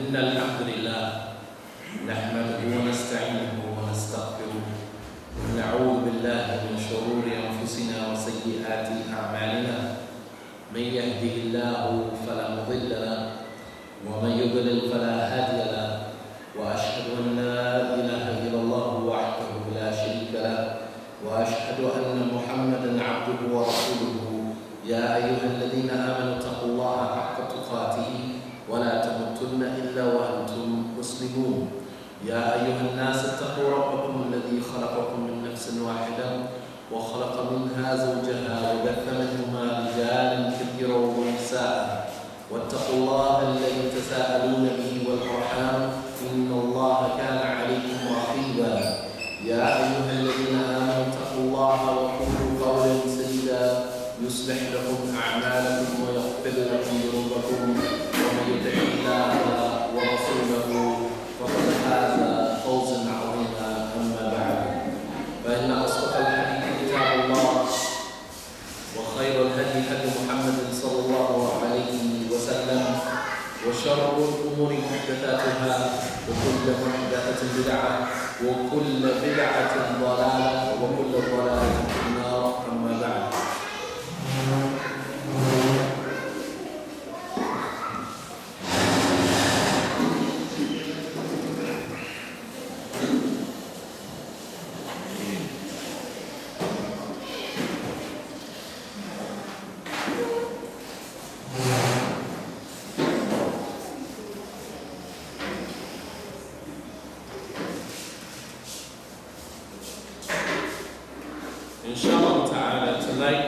إن الحمد لله نحمده ونستعينه ونستغفره ونعوذ بالله من شرور أنفسنا وسيئات أعمالنا من يهده الله فلا مضل له ومن يضلل فلا هادي له وأشهد أن لا إله إلا الله وحده لا شريك له وأشهد أن محمدا عبده ورسوله يا أيها الذين آمنوا اتقوا الله حق تقاته ولا تموتن إلا وأنتم مسلمون يا أيها الناس اتقوا ربكم الذي خلقكم من نفس واحدة وخلق منها زوجها وبث منهما رجالا كثيرا ونساء واتقوا الله الذي تساءلون به والأرحام إن الله كان عليكم رقيبا يا أيها الذين آمنوا اتقوا الله وقولوا قولا سديدا يصلح لكم أعمالكم ويغفر لكم ذنوبكم ومن يطع الله ورسوله فقد فاز فوزا عظيما أما بعد فإن أصدق الحديث كتاب الله وخير الهدي هدي محمد صلى الله عليه وسلم وشر الأمور محدثاتها وكل محدثة بدعة وكل بدعة ضلالة وكل ضلالة في النار أما بعد. Inshallah ta'ala, tonight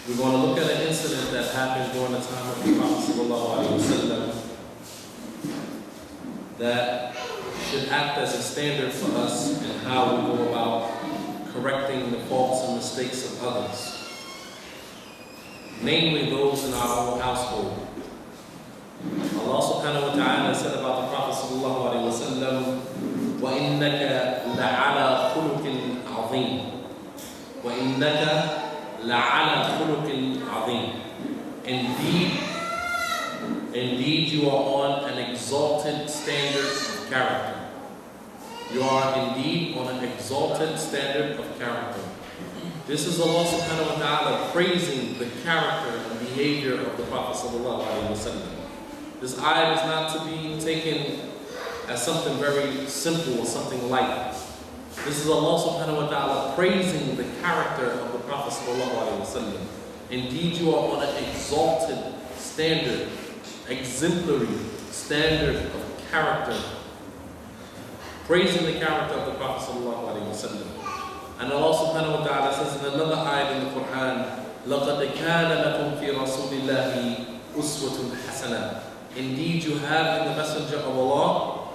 we're going to look at an incident that happened during the time of the Prophet sallallahu alaihi wasallam that should act as a standard for us in how we go about correcting the faults and mistakes of others, namely those in our own household. Allah subhanahu wa ta'ala said about the Prophet sallallahu alaihi wasallam, وَإِنَّكَ لَعَلَى خُلُقٍ عَظِيمٍ وَإِنَّكَ لَعَلَى خُلُقٍ عَظِيمٍ. Indeed, you are on an exalted standard of character. You are indeed on an exalted standard of character. This is Allah subhanahu wa ta'ala praising the character and behavior of the Prophet sallallahu alaihi wasallam. This ayah is not to be taken as something very simple or something light. This is Allah subhanahu wa ta'ala praising the character of the Prophet sallallahu alaihi wasallam. Indeed, you are on an exalted standard, exemplary standard of character, praising the character of the Prophet sallallahu alaihi wasallam. And Allah subhanahu wa ta'ala says in another ayah in the Quran, لَقَدْ كَانَ لَكُمْ فِي رَسُولِ اللَّهِ أُسْوَةٌ حَسَنَةٌ. Indeed, you have in the Messenger of Allah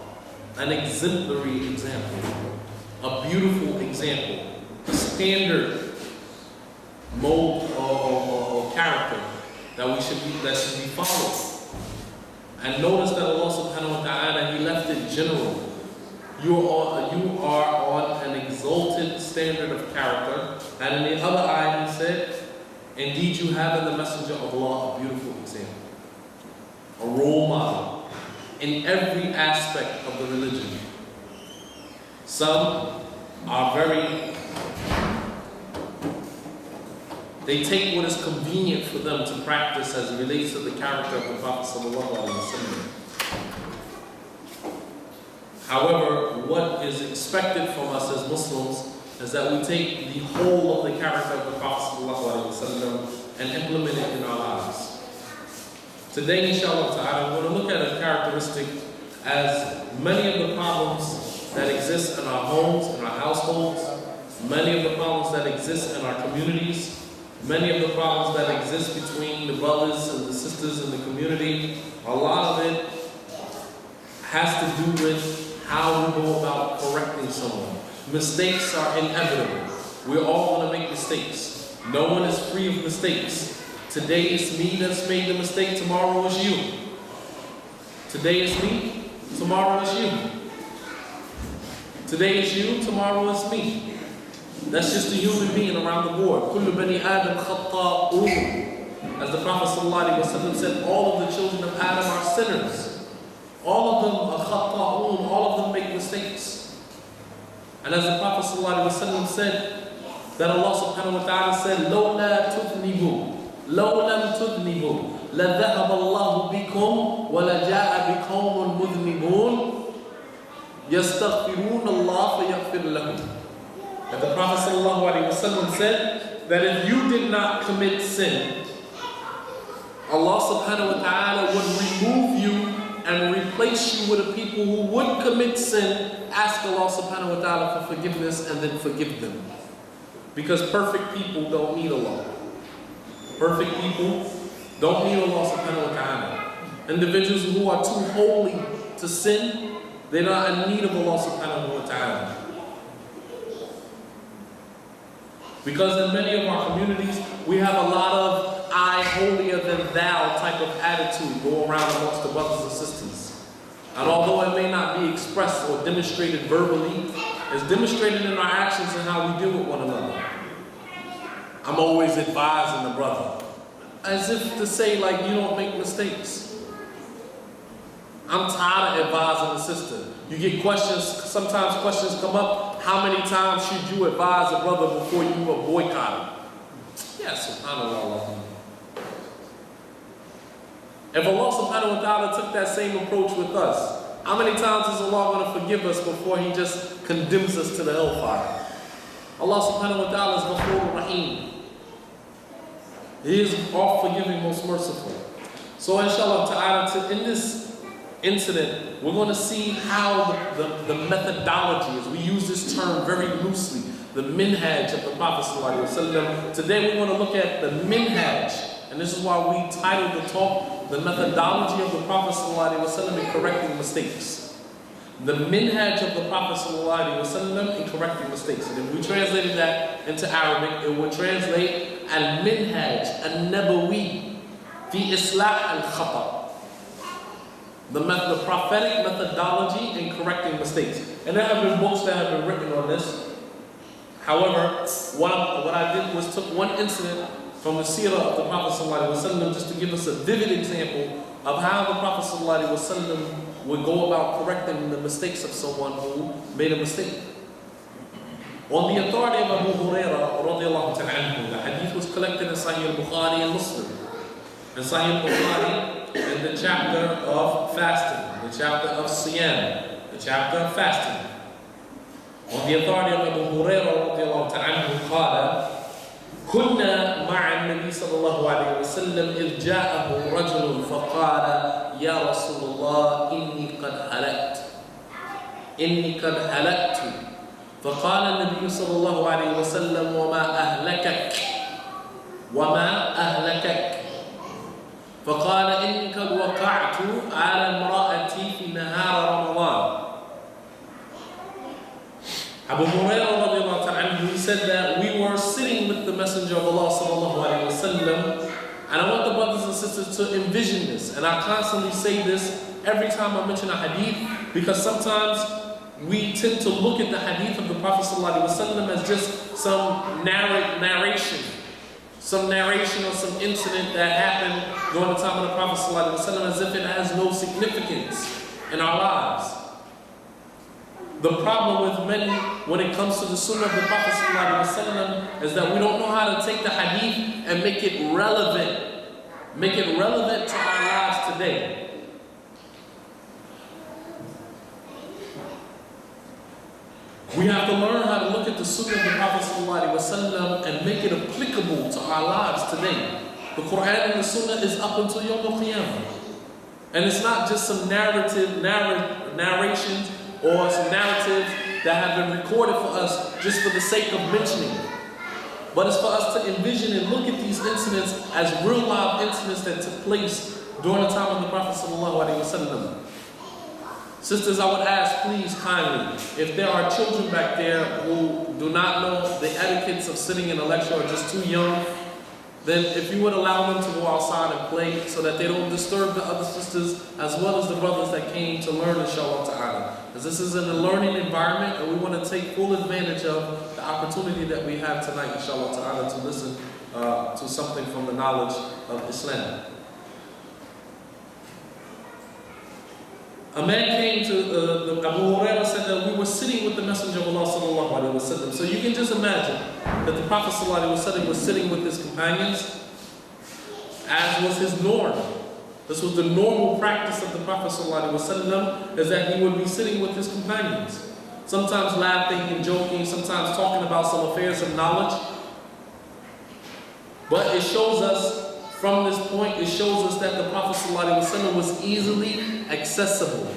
an exemplary example, a beautiful example, a standard mode or character that should be followed. And notice that Allah subhanahu wa ta'ala, He left it general. You are on an exalted standard of character. And in the other ayah He said, indeed you have in the Messenger of Allah a beautiful example, a role model in every aspect of the religion. Some are they take what is convenient for them to practice as it relates to the character of the Prophet sallallahu alaihi wasallam. However, what is expected from us as Muslims is that we take the whole of the character of the Prophet sallallahu alaihi wasallam and implement it in our lives. Today, inshallah ta'ala, we're going to look at a characteristic as many of the problems that exist in our homes, in our households, many of the problems that exist in our communities, many of the problems that exist between the brothers and the sisters in the community. A lot of it has to do with how we go about correcting someone. Mistakes are inevitable. We're all going to make mistakes. No one is free of mistakes. Today it's me that's made the mistake, tomorrow is you. Today it's me, tomorrow is you. Today is you, tomorrow is me. That's just a human being around the board. كُلُّ بَنِي آدَمْ خَطَّاؤُونَ. As the Prophet ﷺ said, all of the children of Adam are sinners. All of them are khata'un, all of them make mistakes. And as the Prophet ﷺ said, that Allah subhanahu wa ta'ala said, لَوْ لَا تُذْنِبُوا لَوْ لَمْ تُذْنِبُوا لَذَهَبَ اللَّهُ بِكُمْ وَلَجَاءَ بِقَوْمٌ مُذْنِبُونَ يَسْتَغْفِرُونَ اللَّهَ فَيَغْفِرْ لَهُمْ. And the Prophet ﷺ said that if you did not commit sin, Allah subhanahu wa ta'ala would remove you and replace you with a people who would commit sin, ask Allah subhanahu wa ta'ala for forgiveness and then forgive them. Because perfect people don't need Allah. Perfect people don't need Allah subhanahu wa ta'ala. Individuals who are too holy to sin, they're not in need of Allah subhanahu wa ta'ala. Because in many of our communities, we have a lot of I holier than thou type of attitude go around amongst the brothers and sisters. And although it may not be expressed or demonstrated verbally, it's demonstrated in our actions and how we deal with one another. I'm always advising the brother, as if to say, like, you don't make mistakes. I'm tired of advising the sister. You get questions, sometimes questions come up, how many times should you advise a brother before you are boycotted? Yes, subhanAllah. If Allah subhanahu wa ta'ala took that same approach with us, how many times is Allah going to forgive us before He just condemns us to the hellfire? Allah subhanahu wa ta'ala is Ghafur Rahim. He is all forgiving, most merciful. So inshallah ta'ala, in this incident, we're going to see how the methodology is. We use this term very loosely, the minhaj of the Prophet sallallahu alaihi wasallam. Today we're going to look at the minhaj. And this is why we titled the talk, The Methodology of the Prophet ﷺ in Correcting Mistakes. The minhaj of the Prophet ﷺ in correcting mistakes. And if we translated that into Arabic, it would translate al-minhaj al-nabawi fi islah al-khata. The prophetic methodology in correcting mistakes. And there have been books that have been written on this. However, what I did was took one incident from the seerah of the Prophet ﷺ just to give us a vivid example of how the Prophet ﷺ would go about correcting the mistakes of someone who made a mistake. On the authority of Abu Hurairah radiallahu ta'ala, the hadith was collected in Sahih al-Bukhari and Muslim. In Sahih al-Bukhari, in the chapter of fasting, the chapter of siyam, the chapter of fasting. On the authority of Abu Hurairah radiallahu ta'ala, قال كنا مع النبي صلى الله عليه وسلم إذ جاءه رجل فقال يا رسول الله إني قد هلكت فقال النبي صلى الله عليه وسلم وما أهلكك فقال إني قد وقعت على امرأتي في نهار رمضان. Abu Hurairah radiallahu ta'ala, he said that we were sitting with the Messenger of Allah sallallahu alayhi wa sallam, and I want the brothers and sisters to envision this, and I constantly say this every time I mention a hadith, because sometimes we tend to look at the hadith of the Prophet sallallahu alayhi wa sallam as just some narration or some incident that happened during the time of the Prophet sallallahu alayhi wa sallam, as if it has no significance in our lives. The problem with many when it comes to the Sunnah of the Prophet ﷺ is that we don't know how to take the hadith and make it relevant to our lives today. We have to learn how to look at the Sunnah of the Prophet ﷺ and make it applicable to our lives today. The Quran and the Sunnah is up until Yawm al-Qiyamah. And it's not just some narrations or some narratives that have been recorded for us just for the sake of mentioning it. But it's for us to envision and look at these incidents as real live incidents that took place during the time of the Prophet ﷺ. Sisters, I would ask, please kindly, if there are children back there who do not know the etiquettes of sitting in a lecture or just too young, then if you would allow them to go outside and play so that they don't disturb the other sisters as well as the brothers that came to learn, inshallah ta'ala. Because this is in a learning environment and we want to take full advantage of the opportunity that we have tonight, inshallah ta'ala, to listen to something from the knowledge of Islam. A man came to Abu Hurairah, said that we were sitting with the Messenger of Allah sallallahu alaihi wasallam. So you can just imagine that the Prophet sallallahu alaihi wasallam was sitting with his companions, as was his norm. This was the normal practice of the Prophet sallallahu alaihi wasallam, is that he would be sitting with his companions, sometimes laughing and joking, sometimes talking about some affairs of knowledge. But it shows us, from this point, it shows us that the Prophet ﷺ was easily accessible.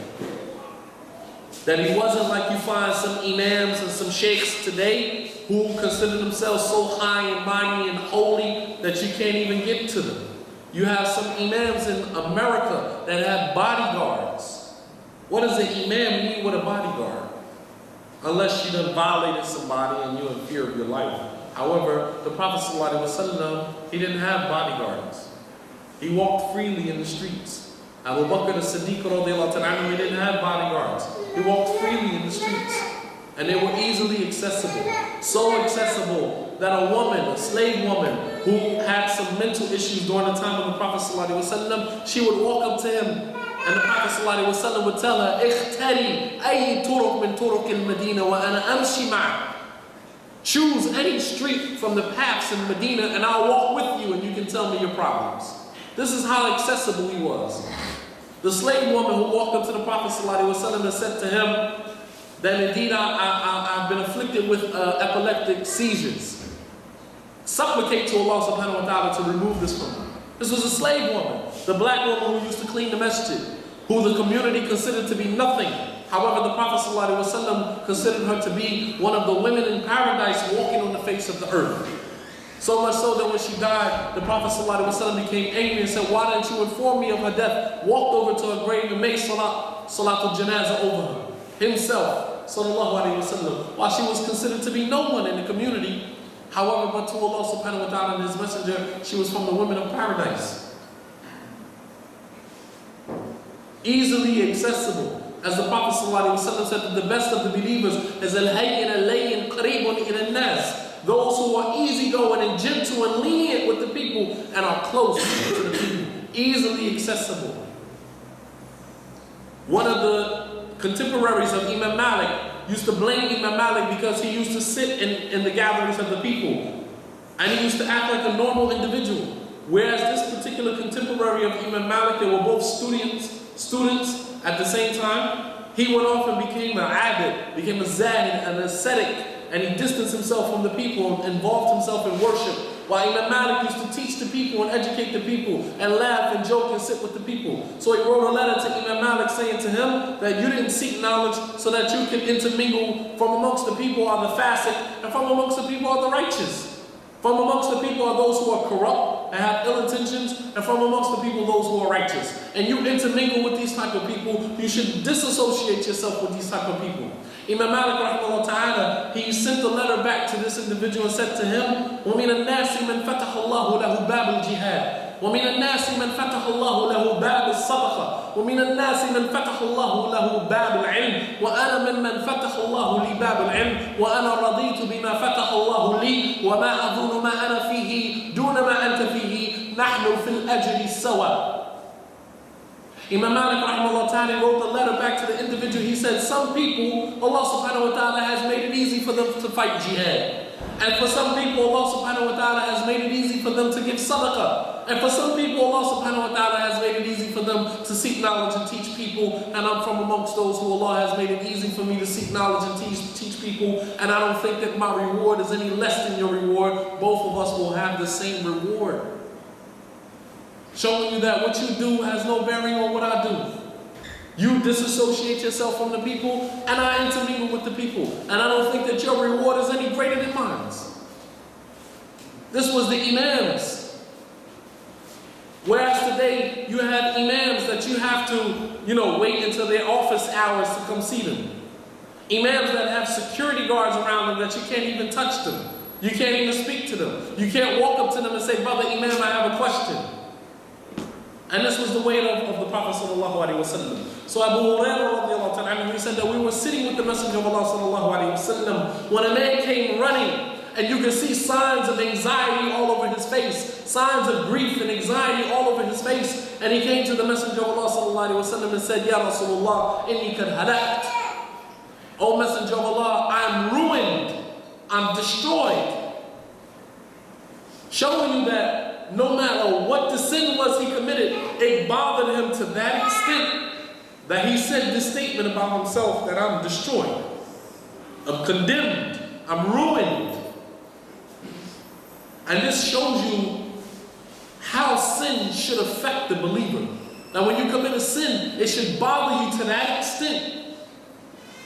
That he wasn't like you find some imams and some sheikhs today who consider themselves so high and mighty and holy that you can't even get to them. You have some imams in America that have bodyguards. What does an imam need with a bodyguard? Unless you done violated somebody and you're in fear of your life. However, the Prophet ﷺ, he didn't have bodyguards. He walked freely in the streets. Abu Bakr as-Siddiq, he didn't have bodyguards. He walked freely in the streets. And they were easily accessible. So accessible that a woman, a slave woman, who had some mental issues during the time of the Prophet ﷺ, she would walk up to him, and the Prophet ﷺ would tell her, "Ikhtari ay turuq min turuq al-Madina wa ana amshi ma'ak." Choose any street from the paths in Medina and I'll walk with you and you can tell me your problems. This is how accessible he was. The slave woman who walked up to the Prophet ﷺ and said to him that indeed I've been afflicted with epileptic seizures. Supplicate to Allah subhanahu wa ta'ala to remove this from her. This was a slave woman, the black woman who used to clean the masjid, who the community considered to be nothing. However, the Prophet ﷺ considered her to be one of the women in paradise walking on the face of the earth. So much so that when she died, the Prophet ﷺ became angry and said, "Why didn't you inform me of her death?" Walked over to her grave and made salatul janazah over her himself, sallallahu alaihi wasallam, while she was considered to be no one in the community. However, but to Allah subhanahu wa ta'ala and His Messenger, she was from the women of paradise. Easily accessible. As the Prophet ﷺ said that the best of the believers is al-hayyin al-layyin qareebun ila an-nas. Those who are easygoing and gentle and lenient with the people and are close to the people. Easily accessible. One of the contemporaries of Imam Malik used to blame Imam Malik because he used to sit in the gatherings of the people. And he used to act like a normal individual. Whereas this particular contemporary of Imam Malik, they were both students at the same time, he went off and became an abid, became a zahid, an ascetic, and he distanced himself from the people and involved himself in worship. While Imam Malik used to teach the people and educate the people and laugh and joke and sit with the people. So he wrote a letter to Imam Malik saying to him that you didn't seek knowledge so that you can intermingle. From amongst the people are the fasiq, and from amongst the people are the righteous. From amongst the people are those who are corrupt and have ill intentions, and from amongst the people those who are righteous. And you intermingle with these type of people, you should disassociate yourself with these type of people. Imam Malik rahimahullah ta'ala, he sent a letter back to this individual and said to him, وَمِنَ النَّاسِ مَنْ فَتَحَ اللَّهُ لَهُ بَابُ الْجِهَادِ وَمِنَ النَّاسِ مَنْ فَتَحَ اللَّهُ لَهُ بَابُ الصَّدَقَةِ وَمِنَ النَّاسِ مَنْ فَتَحَ اللَّهُ لَهُ بَابُ الْعِلْمِ وَأَنَا مِمَّنْ فَتَحَ اللَّهُ لِي بَابُ الْعِلْمِ وَأَنَا رَضِيتُ بِمَا فَتَحَ اللَّهُ لِي وَمَا أَظُنُّ مَا أَنَا فِيهِ دُونَ مَا أَنْتَ فِيهِ نَحْنُ فِي الْأَجْرِ سَوَى. Imam Malik rahimahullah ta'ala wrote the letter back to the individual. He said, some people, Allah subhanahu wa ta'ala has made it easy for them to fight jihad. And for some people, Allah subhanahu wa ta'ala has made it easy for them to give sadaqah. And for some people, Allah subhanahu wa ta'ala has made it easy for them to seek knowledge and teach people. And I'm from amongst those who Allah has made it easy for me to seek knowledge and teach people. And I don't think that my reward is any less than your reward. Both of us will have the same reward. Showing you that what you do has no bearing on what I do. You disassociate yourself from the people, and I intermingle with the people. And I don't think that your reward is any greater than mine. This was the imams. Whereas today, you have imams that you have to, wait until their office hours to come see them. Imams that have security guards around them that you can't even touch them. You can't even speak to them. You can't walk up to them and say, Brother Imam, I have a question. And this was the way of the Prophet sallallahu alaihi wasallam. So Abu Hurairah radiallahu ta'ala, he said that we were sitting with the Messenger of Allah sallallahu alaihi wasallam when a man came running, and you could see signs of anxiety all over his face, signs of grief and anxiety all over his face. And he came to the Messenger of Allah sallallahu alaihi wasallam and said, Ya Rasulullah, inni kad halakt. O Messenger of Allah, I'm ruined, I'm destroyed. Showing you that no matter what the sin was he committed, it bothered him to that extent that he said this statement about himself, that I'm destroyed, I'm condemned, I'm ruined. And this shows you how sin should affect the believer. Now when you commit a sin, it should bother you to that extent.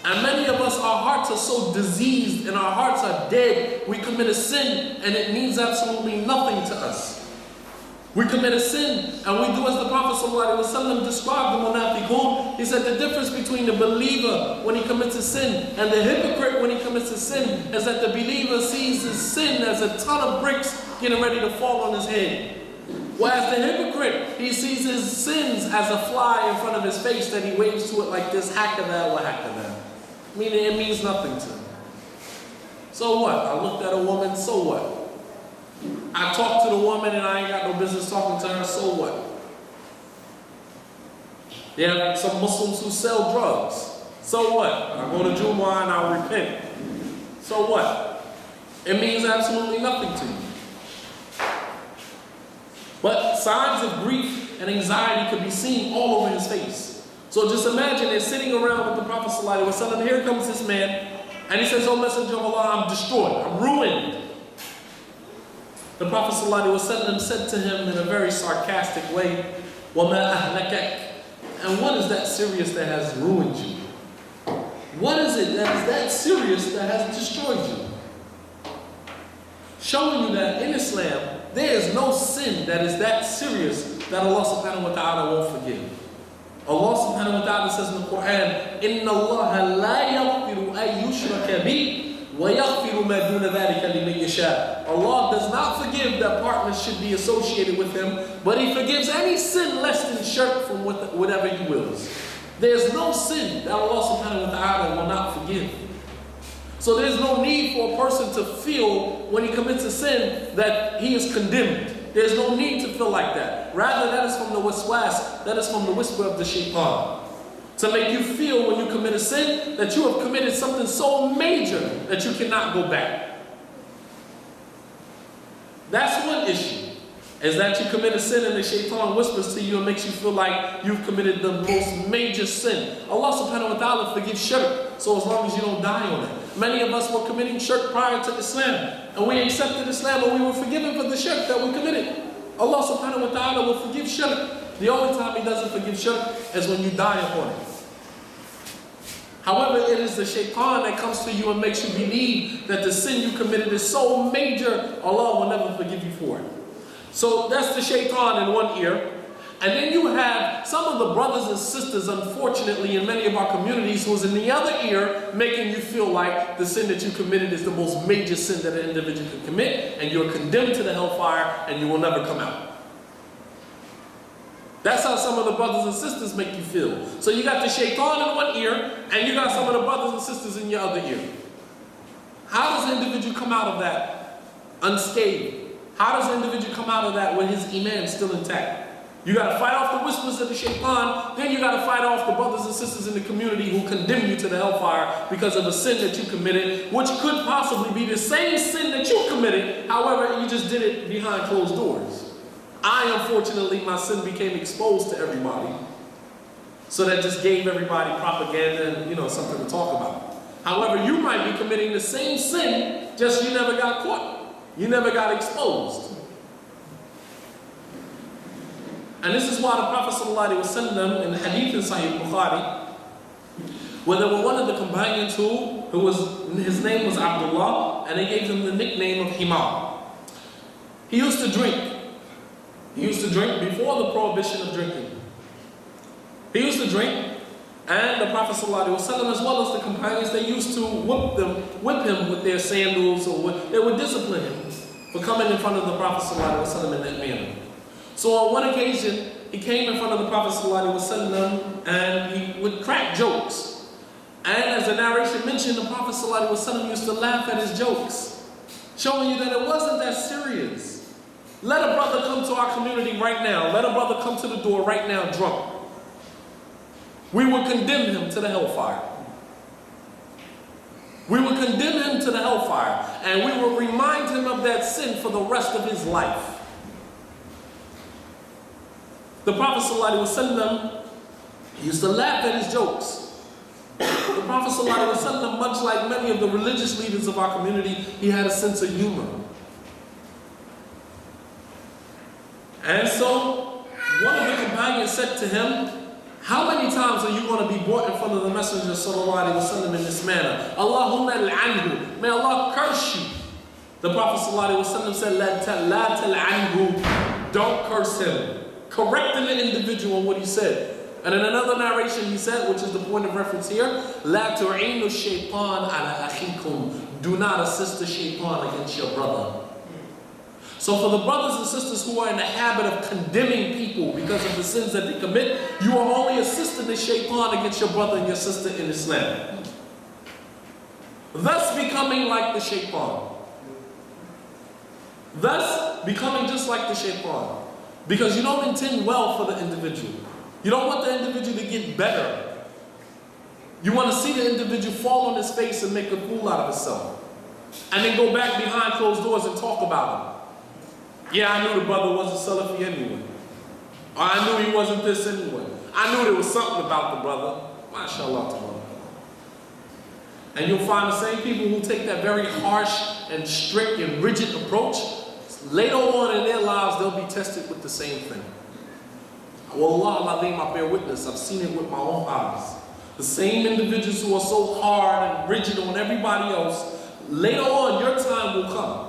And many of us, our hearts are so diseased and our hearts are dead. We commit a sin and it means absolutely nothing to us. We commit a sin and we do as the Prophet ﷺ described the munafiqun. He said the difference between the believer when he commits a sin and the hypocrite when he commits a sin is that the believer sees his sin as a ton of bricks getting ready to fall on his head. Whereas the hypocrite, he sees his sins as a fly in front of his face that he waves to it like this, hakada wa hakada. Meaning it means nothing to him. So what? I looked at a woman, so what? I talked to the woman and I ain't got no business talking to her, so what? There are some Muslims who sell drugs. So what? I go to Jumu'ah and I'll repent. So what? It means absolutely nothing to you. But signs of grief and anxiety could be seen all over his face. So just imagine they're sitting around with the Prophet ﷺ. Here comes this man, and he says, "Oh Messenger of Allah, I'm destroyed, I'm ruined." The Prophet ﷺ said to him in a very sarcastic way, وَمَا أَهْلَكَكَ? And what is that serious that has ruined you? What is it that is that serious that has destroyed you? Showing you that in Islam, there is no sin that is that serious that Allah subhanahu wa ta'ala won't forgive. Allah subhanahu wa ta'ala says in the Quran, إِنَّ اللَّهَ لَا يَغْفِرُ أَن يُشْرَكَ بِهِ وَيَغْفِرُ مَا دُونَ ذَلِكَ لِمَن يَشَاءُ. Allah does not forgive that partners should be associated with Him, but He forgives any sin less than shirk from whatever He wills. There's no sin that Allah subhanahu wa ta'ala will not forgive. So there's no need for a person to feel when he commits a sin that he is condemned. There's no need to feel like that. Rather, that is from the waswas, that is from the whisper of the shaitan. To make you feel when you commit a sin that you have committed something so major that you cannot go back. That's one issue, is that you commit a sin and the shaitan whispers to you and makes you feel like you've committed the most major sin. Allah subhanahu wa ta'ala forgives shirk, so as long as you don't die on it. Many of us were committing shirk prior to Islam, and we accepted Islam and we were forgiven for the shirk that we committed. Allah subhanahu wa ta'ala will forgive shirk. The only time He doesn't forgive shirk is when you die upon it. However, it is the shaitan that comes to you and makes you believe that the sin you committed is so major, Allah will never forgive you for it. So that's the shaitan in one ear. And then you have some of the brothers and sisters, unfortunately, in many of our communities, who's in the other ear, making you feel like the sin that you committed is the most major sin that an individual can commit, and you're condemned to the hellfire, and you will never come out. That's how some of the brothers and sisters make you feel. So you got the shaitan in one ear, and you got some of the brothers and sisters in your other ear. How does the individual come out of that unscathed? How does the individual come out of that with his iman still intact? You got to fight off the whispers of the shaitan, then you got to fight off the brothers and sisters in the community who condemn you to the hellfire because of a sin that you committed, which could possibly be the same sin that you committed, however, you just did it behind closed doors. Unfortunately, my sin became exposed to everybody. So that just gave everybody propaganda and, something to talk about. However, you might be committing the same sin, just you never got caught. You never got exposed. And this is why the Prophet ﷺ in the hadith in Sahih Bukhari, where there were one of the companions his name was Abdullah, and they gave him the nickname of Himam. He used to drink. He used to drink before the prohibition of drinking. He used to drink, and the Prophet ﷺ, as well as the companions, they used to whip him with their sandals, or they would discipline him for coming in front of the Prophet ﷺ in that manner. So on one occasion, he came in front of the Prophet ﷺ and he would crack jokes. And as the narration mentioned, the Prophet ﷺ used to laugh at his jokes, showing you that it wasn't that serious. Let a brother come to our community right now. Let a brother come to the door right now drunk. We will condemn him to the hellfire. We will condemn him to the hellfire, and we will remind him of that sin for the rest of his life. The Prophet ﷺ used to laugh at his jokes. The Prophet ﷺ, much like many of the religious leaders of our community, he had a sense of humor. And so, one of the companions said to him, how many times are you going to be brought in front of the Messenger ﷺ in this manner? Allahumma al-anhu. May Allah curse you. The Prophet ﷺ said, La tal'anhu. Don't curse him. Correcting the individual on what he said. And in another narration he said, which is the point of reference here, La tu'inu shaytan ala akhikum. Do not assist the shaytan against your brother. So for the brothers and sisters who are in the habit of condemning people because of the sins that they commit, you are only assisting the shaitan against your brother and your sister in Islam. Thus becoming like the shaitan. Thus becoming just like the shaitan. Because you don't intend well for the individual. You don't want the individual to get better. You want to see the individual fall on his face and make a fool out of himself. And then go back behind closed doors and talk about him. Yeah, I knew the brother wasn't Salafi anyway. Or I knew he wasn't this anyway. I knew there was something about the brother. MashaAllah ta'ala. And you'll find the same people who take that very harsh and strict and rigid approach. Later on in their lives, they'll be tested with the same thing. Wallah al-Azim, I bear witness. I've seen it with my own eyes. The same individuals who are so hard and rigid on everybody else, later on, your time will come.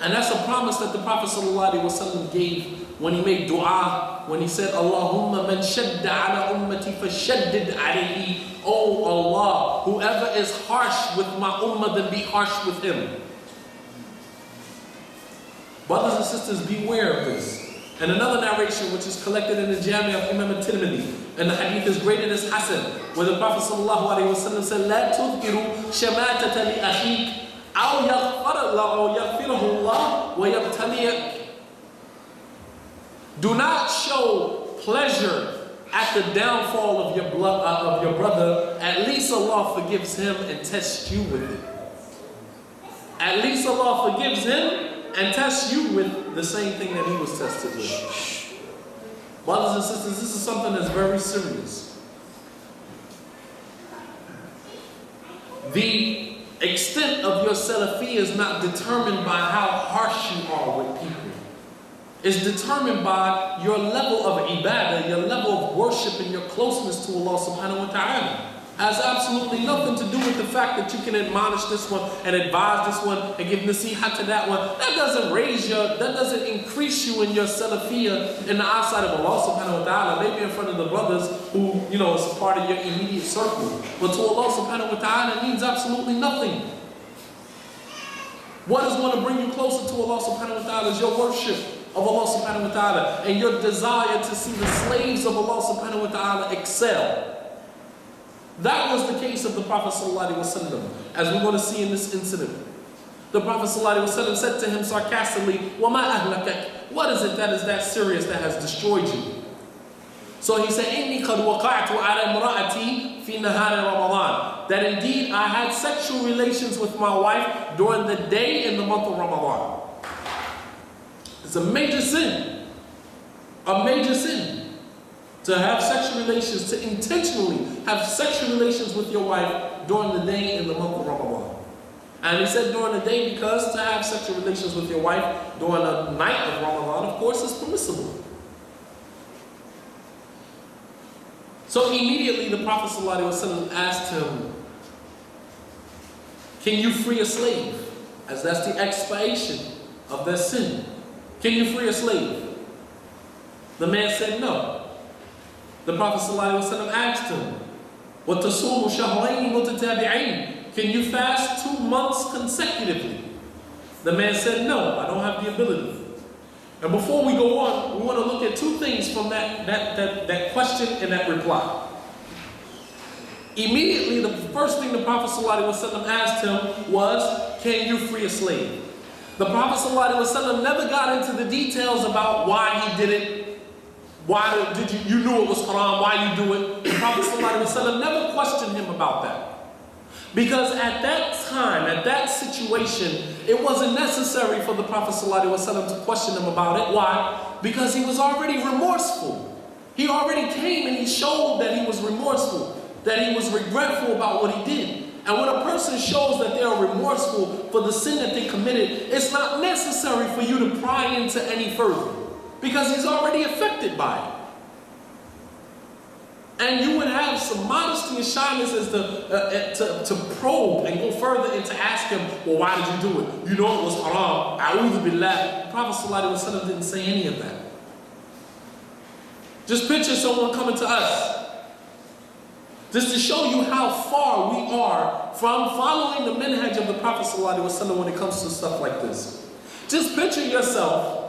And that's a promise that the Prophet ﷺ gave when he made dua, when he said, Allahumma man shadda ala ummati fashaddid alayhi. Oh Allah, whoever is harsh with my ummah, then be harsh with him. Brothers and sisters, beware of this. And another narration which is collected in the Jami of Imam Tirmidhi, and the hadith is graded as Hasan, where the Prophet ﷺ said, La tudhiru shamatata li akhik. أو يغفره الله ويبتليك. Do not show pleasure at the downfall of your brother. At least Allah forgives him and tests you with it. At least Allah forgives him and tests you with the same thing that he was tested with. Brothers and sisters, this is something that's very serious. The extent of your Salafiyya is not determined by how harsh you are with people. It's determined by your level of ibadah, your level of worship, and your closeness to Allah subhanahu wa ta'ala. Has absolutely nothing to do with the fact that you can admonish this one and advise this one and give nasiha to that one. That doesn't increase you in your Salafiyya in the eyesight of Allah subhanahu wa ta'ala. Maybe in front of the brothers who, is part of your immediate circle. But to Allah subhanahu wa ta'ala, it means absolutely nothing. What is going to bring you closer to Allah subhanahu wa ta'ala is your worship of Allah subhanahu wa ta'ala and your desire to see the slaves of Allah subhanahu wa ta'ala excel. That was the case of the Prophet ﷺ, as we're going to see in this incident. The Prophet ﷺ said to him sarcastically, وَمَا أَهْلَكَكَ? What is it that is that serious that has destroyed you? So he said, إِنِّي قَدْ وَقَعْتُ عَلَى امْرَأَتِي فِي نَهَارِ رَمَضَانِ. That indeed I had sexual relations with my wife during the day in the month of Ramadan. It's a major sin. A major sin. To have sexual relations, to intentionally have sexual relations with your wife during the day in the month of Ramadan. And he said during the day because to have sexual relations with your wife during the night of Ramadan, of course, is permissible. So immediately the Prophet ﷺ asked him, can you free a slave? As that's the expiation of their sin. Can you free a slave? The man said no. The Prophet ﷺ asked him, وَتَصُومُ شَهْرَيْنِ مُتَتَابِعَيْنِ. Can you fast 2 months consecutively? The man said, no, I don't have the ability. And before we go on, we want to look at 2 things from that question and that reply. Immediately, the first thing the Prophet ﷺ asked him was, can you free a slave? The Prophet ﷺ never got into the details about why he did it. Why did you knew it was haram, why you do it. The Prophet ﷺ never questioned him about that. Because at that time, at that situation, it wasn't necessary for the Prophet ﷺ to question him about it. Why? Because he was already remorseful. He already came and he showed that he was remorseful, that he was regretful about what he did. And when a person shows that they are remorseful for the sin that they committed, it's not necessary for you to pry into any further, because he's already affected by it. And you would have some modesty and shyness as to probe and go further and to ask him, well, why did you do it? You know it was haram. A'udhu billah. The Prophet ﷺ didn't say any of that. Just picture someone coming to us, just to show you how far we are from following the minhaj of the Prophet ﷺ when it comes to stuff like this. Just picture yourself.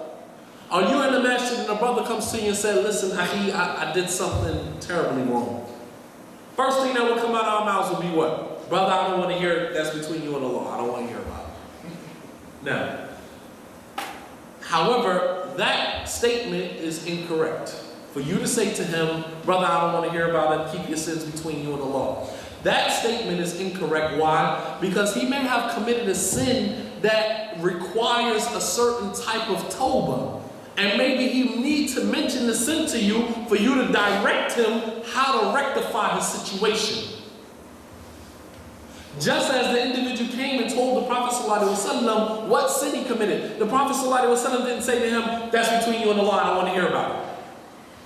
Are you in the masjid and a brother comes to you and says, listen, Ahi, I did something terribly wrong. First thing that will come out of our mouths will be what? Brother, I don't want to hear it. That's between you and Allah. I don't want to hear about it. Now, however, that statement is incorrect. For you to say to him, brother, I don't want to hear about it. Keep your sins between you and Allah. That statement is incorrect. Why? Because he may have committed a sin that requires a certain type of tawbah. And maybe he needs to mention the sin to you for you to direct him how to rectify his situation. Just as the individual came and told the Prophet ﷺ what sin he committed, the Prophet ﷺ didn't say to him, that's between you and Allah, I don't want to hear about it.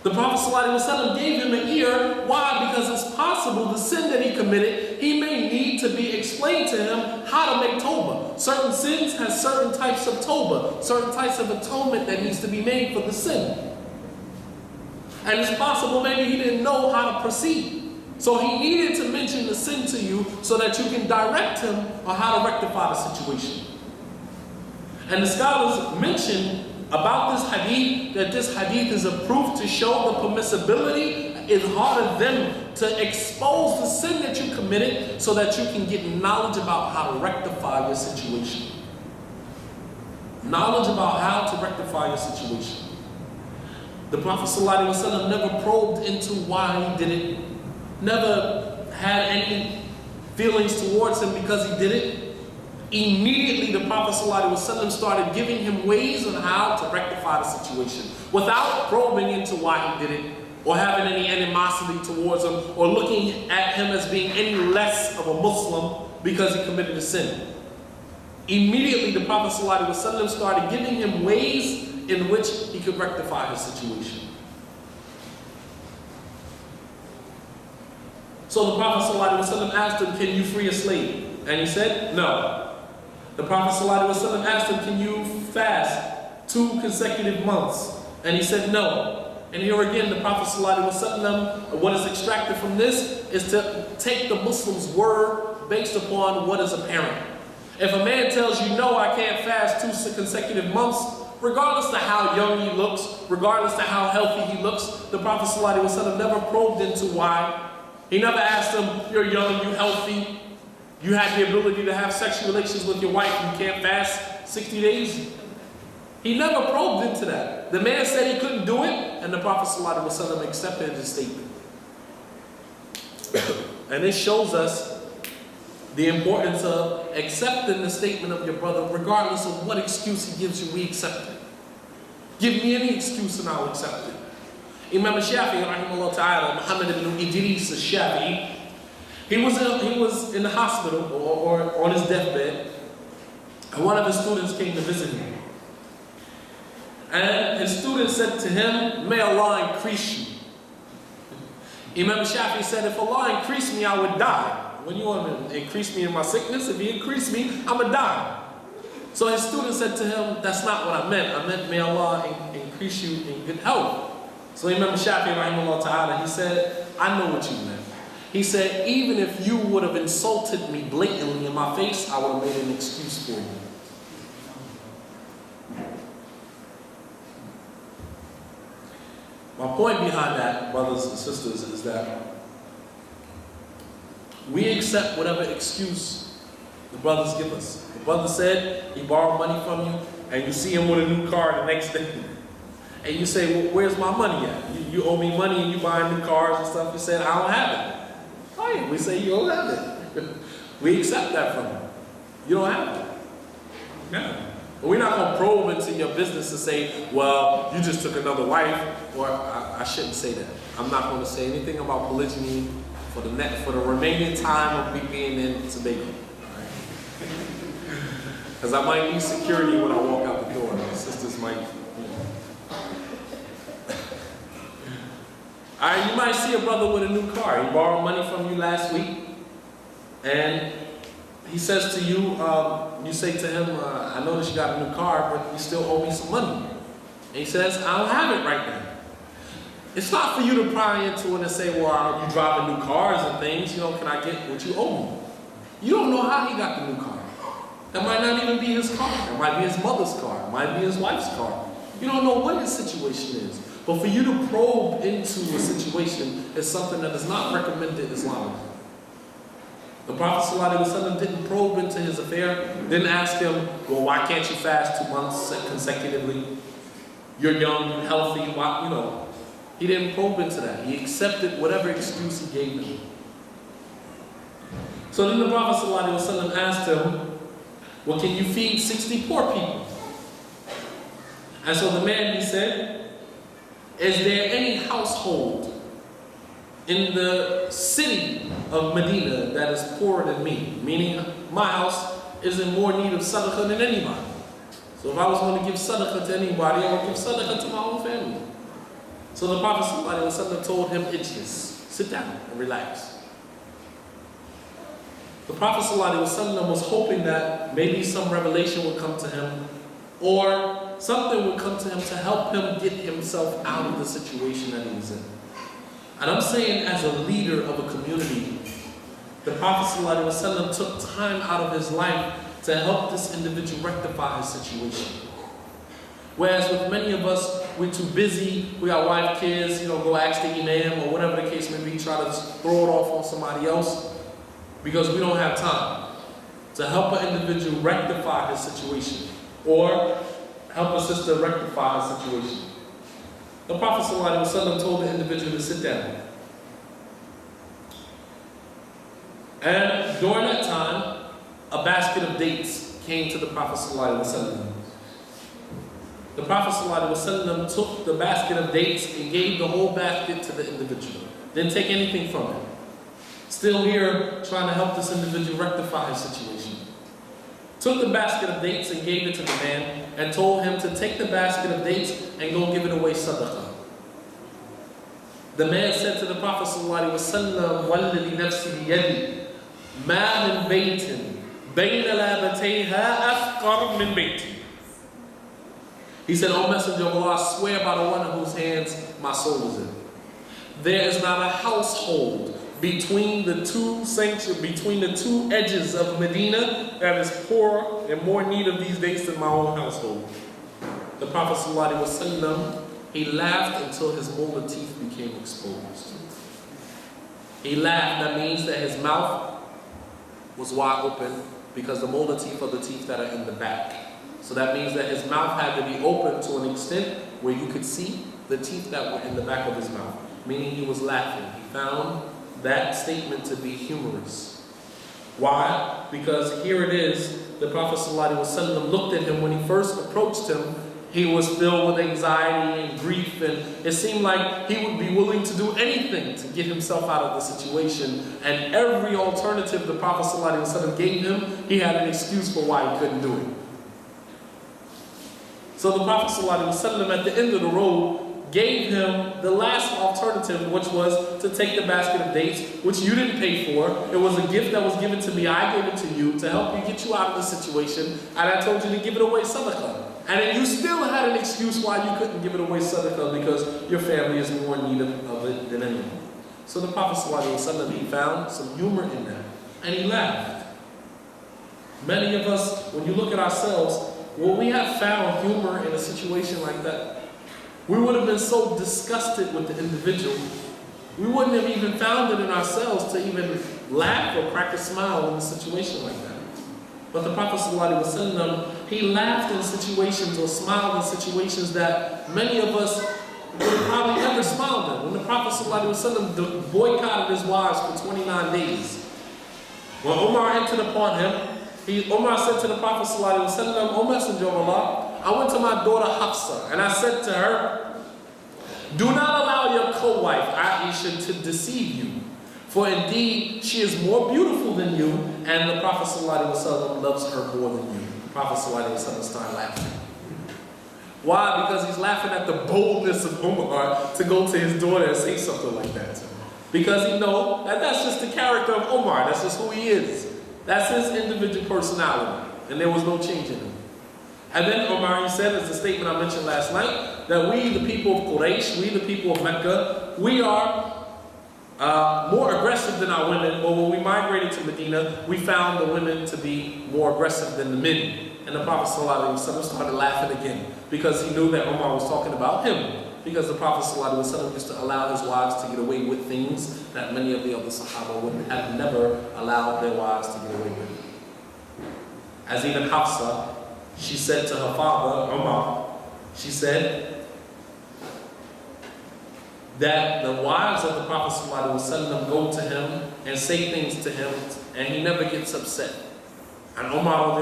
The Prophet ﷺ gave him an ear. Why? Because it's possible the sin that he committed, he may need to be explained to him how to make tawbah. Certain sins have certain types of tawbah, certain types of atonement that needs to be made for the sin. And it's possible maybe he didn't know how to proceed. So he needed to mention the sin to you so that you can direct him on how to rectify the situation. And the scholars mention about this hadith, that this hadith is a proof to show the permissibility is harder them to expose the sin that you committed so that you can get knowledge about how to rectify your situation. Knowledge about how to rectify your situation. The Prophet ﷺ never probed into why he did it, never had any feelings towards him because he did it. Immediately the Prophet ﷺ started giving him ways on how to rectify the situation without probing into why he did it or having any animosity towards him or looking at him as being any less of a Muslim because he committed a sin. Immediately the Prophet ﷺ started giving him ways in which he could rectify his situation. So the Prophet ﷺ asked him, can you free a slave? And he said, no. The Prophet ﷺ asked him, can you fast 2 consecutive months? And he said, no. And here again, the Prophet ﷺ, what is extracted from this is to take the Muslim's word based upon what is apparent. If a man tells you, no, I can't fast 2 consecutive months, regardless of how young he looks, regardless of how healthy he looks, the Prophet ﷺ never probed into why. He never asked him, you're young, you healthy, you have the ability to have sexual relations with your wife, you can't fast 60 days. He never probed into that. The man said he couldn't do it, and the Prophet ﷺ accepted his statement. And this shows us the importance of accepting the statement of your brother, regardless of what excuse he gives you, we accept it. Give me any excuse and I'll accept it. Imam Shadeed Muhammad ibn Idris al-Shafi'i, he was in the hospital or on his deathbed, and one of his students came to visit him. And his student said to him, may Allah increase you. Imam Shafi'i said, if Allah increased me, I would die. When you want to increase me in my sickness, if He increased me, I'm going to die. So his student said to him, that's not what I meant. I meant, may Allah increase you in good health. So Imam Shafi'i, rahimahullah ta'ala, he said, I know what you meant. He said, even if you would have insulted me blatantly in my face, I would have made an excuse for you. My point behind that, brothers and sisters, is that we accept whatever excuse The brothers give us. The brother said he borrowed money from you, and you see him with a new car the next day. And you say, well, where's my money at? You owe me money and you buy new cars and stuff. You said, I don't have it. Fine, we say you don't have it. We accept that from you. You don't have it. Yeah. But we're not going to probe into your business and say, well, you just took another wife. Or I shouldn't say that. I'm not going to say anything about polygyny for the remaining time of me being in Tobago. Because I might need security when I walk out the door. My sisters might, Alright, you might see a brother with a new car. He borrowed money from you last week. And he says to you, you say to him, I noticed you got a new car, but you still owe me some money. And he says, I don't have it right now. It's not for you to pry into it and say, well, you driving new cars and things, can I get what you owe me? You don't know how he got the new car. That might not even be his car. It might be his mother's car. It might be his wife's car. You don't know what his situation is. But for you to probe into a situation is something that is not recommended Islamically. The Prophet ﷺ didn't probe into his affair, didn't ask him, well, why can't you fast 2 months consecutively? You're young, you're healthy, why, He didn't probe into that. He accepted whatever excuse he gave him. So then the Prophet ﷺ asked him, well, can you feed 60 poor people? And so the man, he said, is there any household in the city of Medina that is poorer than me? Meaning, my house is in more need of sadaqah than anybody. So if I was going to give sadaqah to anybody, I would give sadaqah to my own family. So the Prophet ﷺ told him, Ijlis, sit down and relax. The Prophet ﷺ was hoping that maybe some revelation would come to him, or something would come to him to help him get himself out of the situation that he was in. And I'm saying, as a leader of a community, the Prophet ﷺ took time out of his life to help this individual rectify his situation. Whereas with many of us, we're too busy, we got wife, kids, go ask the imam or whatever the case may be, try to throw it off on somebody else because we don't have time to help an individual rectify his situation or help a sister rectify her situation. The Prophet ﷺ told the individual to sit down. And during that time, a basket of dates came to the Prophet ﷺ. The Prophet ﷺ took the basket of dates and gave the whole basket to the individual. Didn't take anything from it. Still here trying to help this individual rectify his situation. Took the basket of dates and gave it to the man and told him to take the basket of dates and go give it away sadaqah. The man said to the Prophet ﷺ, وَالَّذِي نَفْسِي بِيَدِي مَا مِنْ بَيْتٍ بَيْنَ لَابَتَيْهَا أَفْقَرْ مِنْ بَيْتٍ. He said, O Messenger of Allah, I swear by the one in whose hands my soul is in. There is not a household between the two edges of Medina that is poor and more in need of these days than my own household. The Prophet ﷺ, he laughed until his molar teeth became exposed. He laughed, that means that his mouth was wide open because the molar teeth are the teeth that are in the back. So that means that his mouth had to be open to an extent where you could see the teeth that were in the back of his mouth, meaning he was laughing. He found that statement to be humorous. Why? Because here it is, the Prophet ﷺ looked at him when he first approached him. He was filled with anxiety and grief, and it seemed like he would be willing to do anything to get himself out of the situation. And every alternative the Prophet ﷺ gave him, he had an excuse for why he couldn't do it. So the Prophet ﷺ at the end of the road gave him the last alternative, which was to take the basket of dates, which you didn't pay for. It was a gift that was given to me. I gave it to you to help you get you out of the situation. And I told you to give it away sadaqah. And then you still had an excuse why you couldn't give it away sadaqah because your family is more in need of it than anyone. So the Prophet ﷺ, he found some humor in that. And he laughed. Many of us, when you look at ourselves, would we have found humor in a situation like that? We would have been so disgusted with the individual, we wouldn't have even found it in ourselves to even laugh or crack a smile in a situation like that. But the Prophet ﷺ, he laughed in situations or smiled in situations that many of us would have probably never smiled in. When the Prophet ﷺ boycotted his wives for 29 days, when Umar entered upon him, Umar said to the Prophet ﷺ, O Messenger of Allah, I went to my daughter Hafsa and I said to her, do not allow your co-wife Aisha to deceive you, for indeed she is more beautiful than you, and the Prophet ﷺ loves her more than you. The Prophet ﷺ started laughing. Why? Because he's laughing at the boldness of Umar to go to his daughter and say something like that to him. Because he knows that that's just the character of Umar. That's just who he is. That's his individual personality. And there was no change in him. And then Umar, he said, as the statement I mentioned last night, that we, the people of Quraysh, we, the people of Mecca, we are more aggressive than our women. But when we migrated to Medina, we found the women to be more aggressive than the men. And the Prophet ﷺ started laughing again, because he knew that Umar was talking about him. Because the Prophet ﷺ used to allow his wives to get away with things that many of the other Sahaba would have never allowed their wives to get away with. As even Hafsa, she said to her father, Umar, she said that the wives of the Prophet ﷺ go to him and say things to him, and he never gets upset. And Umar,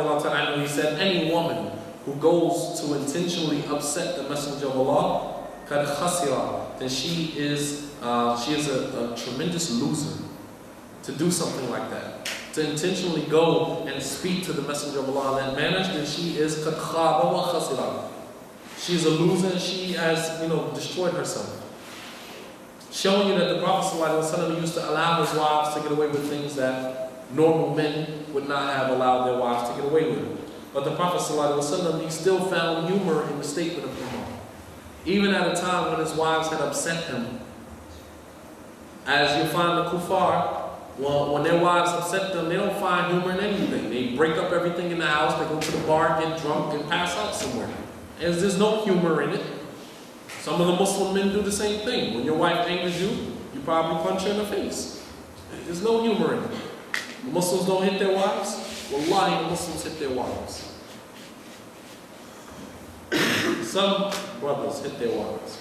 he said, any woman who goes to intentionally upset the Messenger of Allah, kad khasira, then she is a tremendous loser. To do something like that, to intentionally go and speak to the Messenger of Allah in that manner, then she is kad khaba wa khasira. She is a loser, and she has, destroyed herself. Showing you that the Prophet ﷺ used to allow his wives to get away with things that normal men would not have allowed their wives to get away with. But the Prophet ﷺ, he still found humor in the statement of Umar. Even at a time when his wives had upset him. As you find the kuffar, when their wives upset them, they don't find humor in anything. They break up everything in the house, they go to the bar, get drunk, and pass out somewhere. And there's no humor in it. Some of the Muslim men do the same thing. When your wife angers you, you probably punch her in the face. There's no humor in it. The Muslims don't hit their wives. Wallahi, the Muslims hit their wives. Some brothers hit their wives.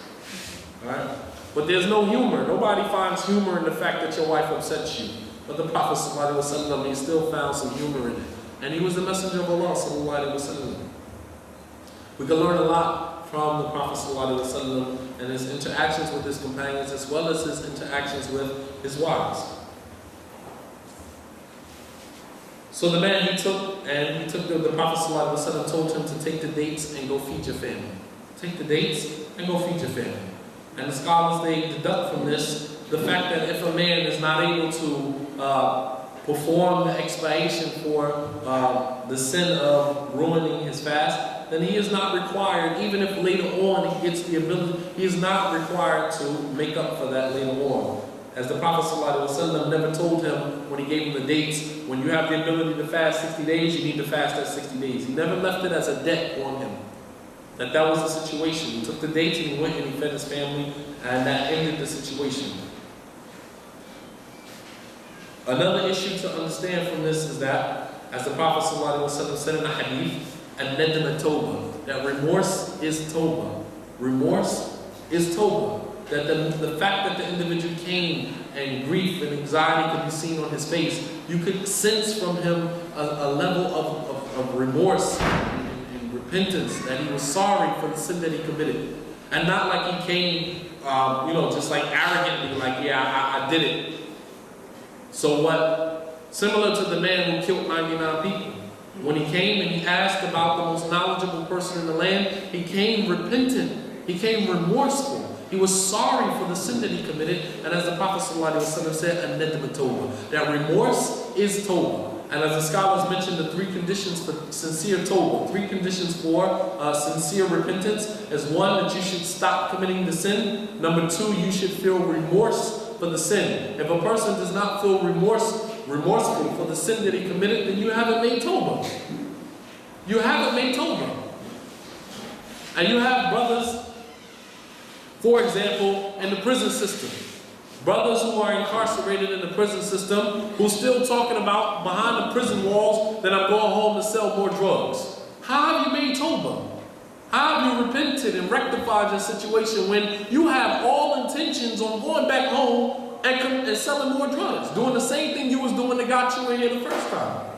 Alright? But there's no humor. Nobody finds humor in the fact that your wife upsets you. But the Prophet ﷺ, he still found some humor in it. And he was the Messenger of Allah ﷺ. We can learn a lot from the Prophet ﷺ and his interactions with his companions, as well as his interactions with his wives. So the man the Prophet ﷺ told him to take the dates and go feed your family. Take the dates and go feed your family. And the scholars, they deduct from this the fact that if a man is not able to perform the expiation for the sin of ruining his fast, then he is not required, even if later on he gets the ability, he is not required to make up for that later on. As the Prophet ﷺ never told him when he gave him the dates, when you have the ability to fast 60 days, you need to fast that 60 days. He never left it as a debt on him. That was the situation. He took the dates and he went and he fed his family, and that ended the situation. Another issue to understand from this is that, as the Prophet ﷺ said in a hadith, an-nadm tawbah, that remorse is tawbah. Remorse is tawbah. That the fact that the individual came and grief and anxiety could be seen on his face, you could sense from him a level of remorse and repentance, that he was sorry for the sin that he committed. And not like he came, just like arrogantly, like, yeah, I did it. So what? Similar to the man who killed 99 people. When he came and he asked about the most knowledgeable person in the land, he came repentant. He came remorseful. He was sorry for the sin that he committed. And as the Prophet ﷺ said, an-nadm tawbah, that remorse is tawbah. And as the scholars mentioned, the three conditions for sincere tawbah, three conditions for sincere repentance, is one, that you should stop committing the sin. Number two, you should feel remorse for the sin. If a person does not feel remorseful for the sin that he committed, then you haven't made tawbah. You haven't made tawbah. And you have brothers, for example, in the prison system. Brothers who are incarcerated in the prison system, who's still talking about behind the prison walls that I'm going home to sell more drugs. How have you made tawbah? How have you repented and rectified your situation when you have all intentions on going back home and selling more drugs, doing the same thing you was doing that got you in here the first time?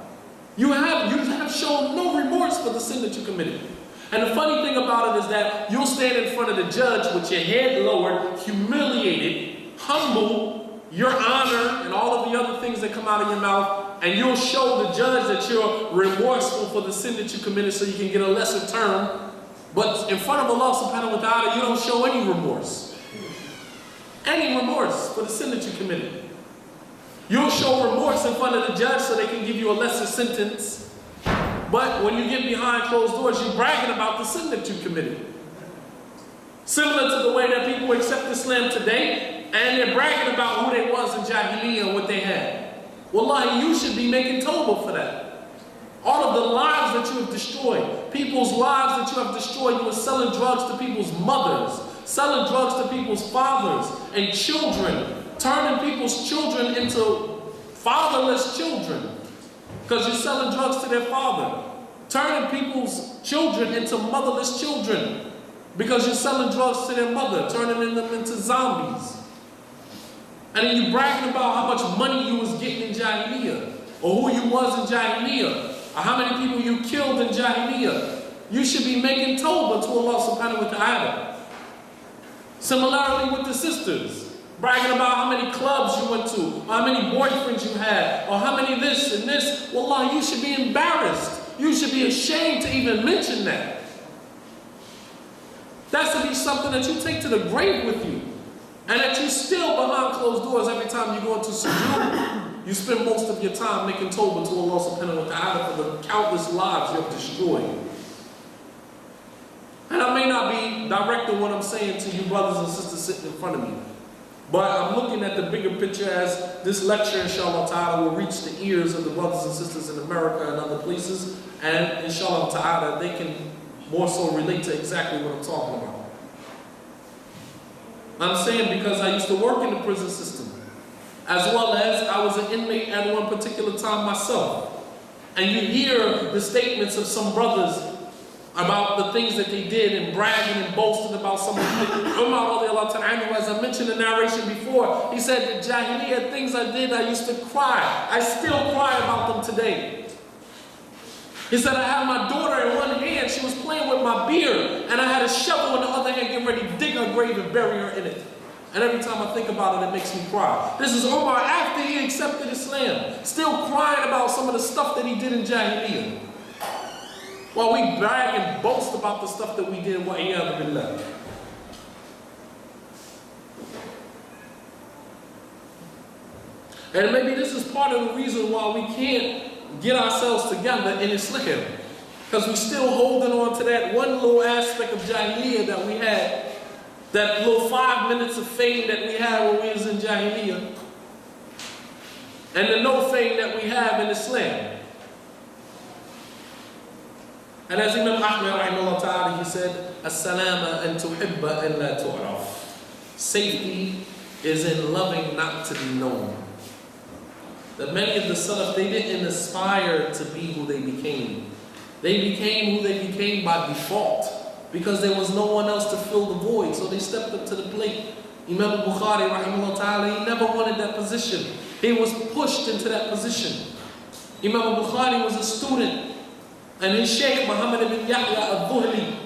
You have shown no remorse for the sin that you committed. And the funny thing about it is that you'll stand in front of the judge with your head lowered, humiliated, humble, your honor, and all of the other things that come out of your mouth, and you'll show the judge that you're remorseful for the sin that you committed so you can get a lesser term. But in front of Allah subhanahu wa ta'ala, you don't show any remorse. Any remorse for the sin that you committed. You'll show remorse in front of the judge so they can give you a lesser sentence. But when you get behind closed doors, you're bragging about the sin that you committed. Similar to the way that people accept Islam today, and they're bragging about who they was in Jahiliyyah and what they had. Wallahi, you should be making tawbah for that. All of the lives that you have destroyed, people's lives that you have destroyed, you were selling drugs to people's mothers, selling drugs to people's fathers and children, turning people's children into fatherless children because you're selling drugs to their father, turning people's children into motherless children because you're selling drugs to their mother, turning them into zombies. And then you bragging about how much money you was getting in Jahiliyyah, or who you was in Jahiliyyah, or how many people you killed in Jahiliyyah. You should be making tawbah to Allah subhanahu wa ta'ala. Similarly with the sisters, bragging about how many clubs you went to, or how many boyfriends you had, or how many this and this. Wallah, you should be embarrassed. You should be ashamed to even mention that. That should be something that you take to the grave with you. And that you still behind closed doors every time you go into sujood. You spend most of your time making tawbah to Allah subhanahu wa ta'ala for the countless lives you have destroyed. And I may not be directing what I'm saying to you brothers and sisters sitting in front of me. But I'm looking at the bigger picture as this lecture, inshallah ta'ala, will reach the ears of the brothers and sisters in America and other places. And inshallah ta'ala, they can more so relate to exactly what I'm talking about. I'm saying because I used to work in the prison system, as well as I was an inmate at one particular time myself. And you hear the statements of some brothers about the things that they did and bragging and boasting about some of the Umar radiallahu ta'ala, as I mentioned in the narration before, he said the Jahiliyyah things I did, I used to cry. I still cry about them today. He said I had my daughter in one hand, she was playing with my beard, and I had a shovel in the other hand getting ready to dig her grave and bury her in it. And every time I think about it, it makes me cry. This is Umar after he accepted Islam, still crying about some of the stuff that he did in Jahiliyyah. While we brag and boast about the stuff that we did, wa'iyadu billah. And maybe this is part of the reason why we can't get ourselves together in Islam. Because we're still holding on to that one little aspect of Jahiliyyah that we had, that little 5 minutes of fame that we had when we was in Jahiliyyah, and the no fame that we have in Islam. And as Imam Ahmad rahimahullah ta'ala, he said, As-salama an tuhibba an la tu'raf. Safety is in loving not to be known. That many of the Salaf, they didn't aspire to be who they became. They became who they became by default, because there was no one else to fill the void, so they stepped up to the plate. Imam Bukhari rahimahullah ta'ala, he never wanted that position. He was pushed into that position. Imam Bukhari was a student, and his Shaykh Muhammad ibn Yahya al-Dhuhli,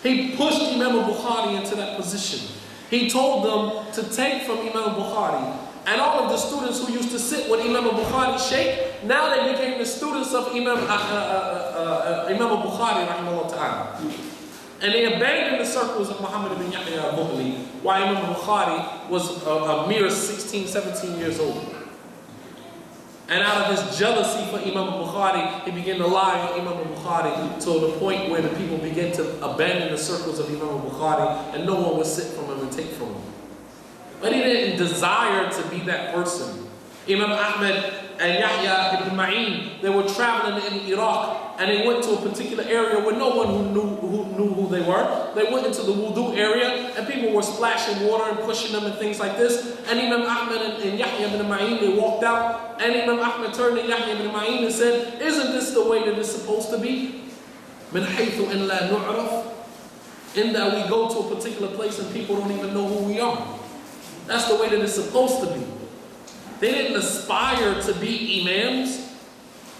he pushed Imam Bukhari into that position. He told them to take from Imam Bukhari. And all of the students who used to sit with Imam Bukhari's Shaykh, now they became the students of Imam Bukhari rahimahullah ta'ala. And they abandoned the circles of Muhammad ibn Yahya al-Dhuhli, while Imam Bukhari was a mere 16, 17 years old. And out of his jealousy for Imam Bukhari, he began to lie on Imam Bukhari to the point where the people began to abandon the circles of Imam Bukhari, and no one would sit from him and take from him. But he didn't desire to be that person. Imam Ahmad and Yahya ibn Ma'in, they were traveling in Iraq, and they went to a particular area where no one knew who they were. They went into the wudu area, and people were splashing water and pushing them and things like this. And Imam Ahmad and Yahya ibn Ma'in, they walked out, and Imam Ahmad turned to Yahya ibn Ma'in and said, isn't this the way that it's supposed to be? من حيث إن لا نعرف, in that we go to a particular place and people don't even know who we are. That's the way that it's supposed to be. They didn't aspire to be imams.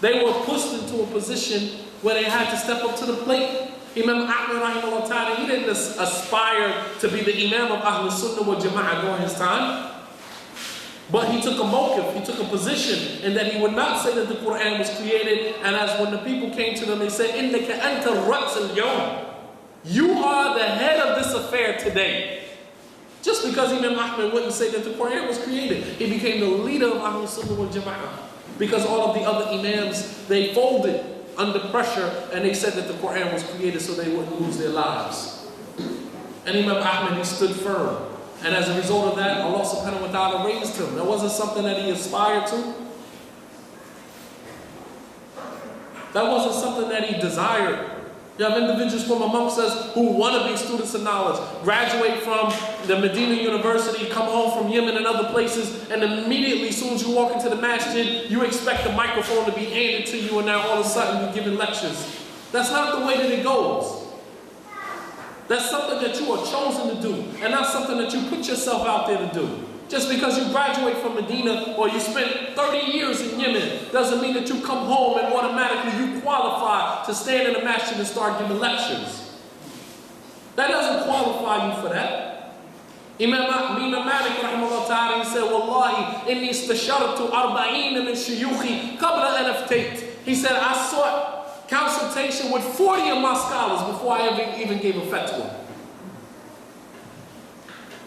They were pushed into a position where they had to step up to the plate. Imam Ahmad rahimahullah ta'ala, he didn't aspire to be the imam of Ahlul Sunnah wal Jama'ah during his time. But he took a mawqif, he took a position in that he would not say that the Quran was created, and as when the people came to them, they said, إِنَّكَ أَنْتَ الرَّأْسَ الْيَوْمِ, you are the head of this affair today. Just because Imam Ahmad wouldn't say that the Quran was created, he became the leader of Ahlul Sunnah wal Jama'ah. Because all of the other imams, they folded under pressure and they said that the Quran was created so they wouldn't lose their lives. And Imam Ahmad, he stood firm. And as a result of that, Allah subhanahu wa ta'ala raised him. That wasn't something that he aspired to. That wasn't something that he desired. You have individuals from amongst us who want to be students of knowledge, graduate from the Medina University, come home from Yemen and other places, and immediately, as soon as you walk into the masjid, you expect the microphone to be handed to you, and now all of a sudden you're giving lectures. That's not the way that it goes. That's something that you are chosen to do, and not something that you put yourself out there to do. Just because you graduate from Medina or you spent 30 years in Yemen doesn't mean that you come home and automatically you qualify to stand in a masjid and start giving lectures. That doesn't qualify you for that. Imam Malik rahimahullah ta'ala, he said, Wallahi, inni istashartu arba'ina min shuyukhi qabla an aftayt. He said, I sought consultation with 40 of my scholars before I even gave a fatwa.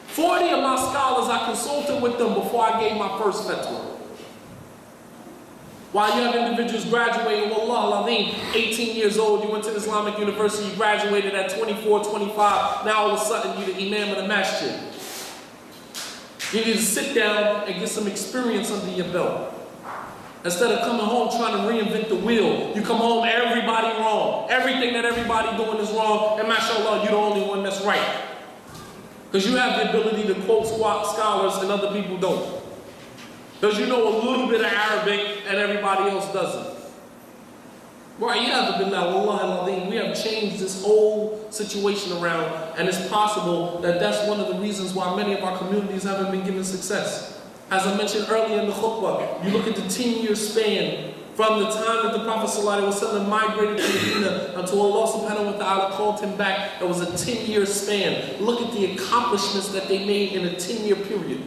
40 of my scholars, I consulted with them before I gave my first fatwa. While you have individuals graduating, wallah al-azim, 18 years old, you went to Islamic University, you graduated at 24, 25, now all of a sudden you're the imam of the masjid. You need to sit down and get some experience under your belt. Instead of coming home trying to reinvent the wheel, you come home, everybody wrong. Everything that everybody doing is wrong, and mashallah, you're the only one that's right. Because you have the ability to quote scholars and other people don't. Because you know a little bit of Arabic and everybody else doesn't. Right, yeah, we have changed this whole situation around, and it's possible that that's one of the reasons why many of our communities haven't been given success. As I mentioned earlier in the khutbah, you look at the 10-year span from the time that the Prophet ﷺ migrated to Medina until Allah subhanahu wa ta'ala called him back. There was a 10-year span. Look at the accomplishments that they made in a 10-year period.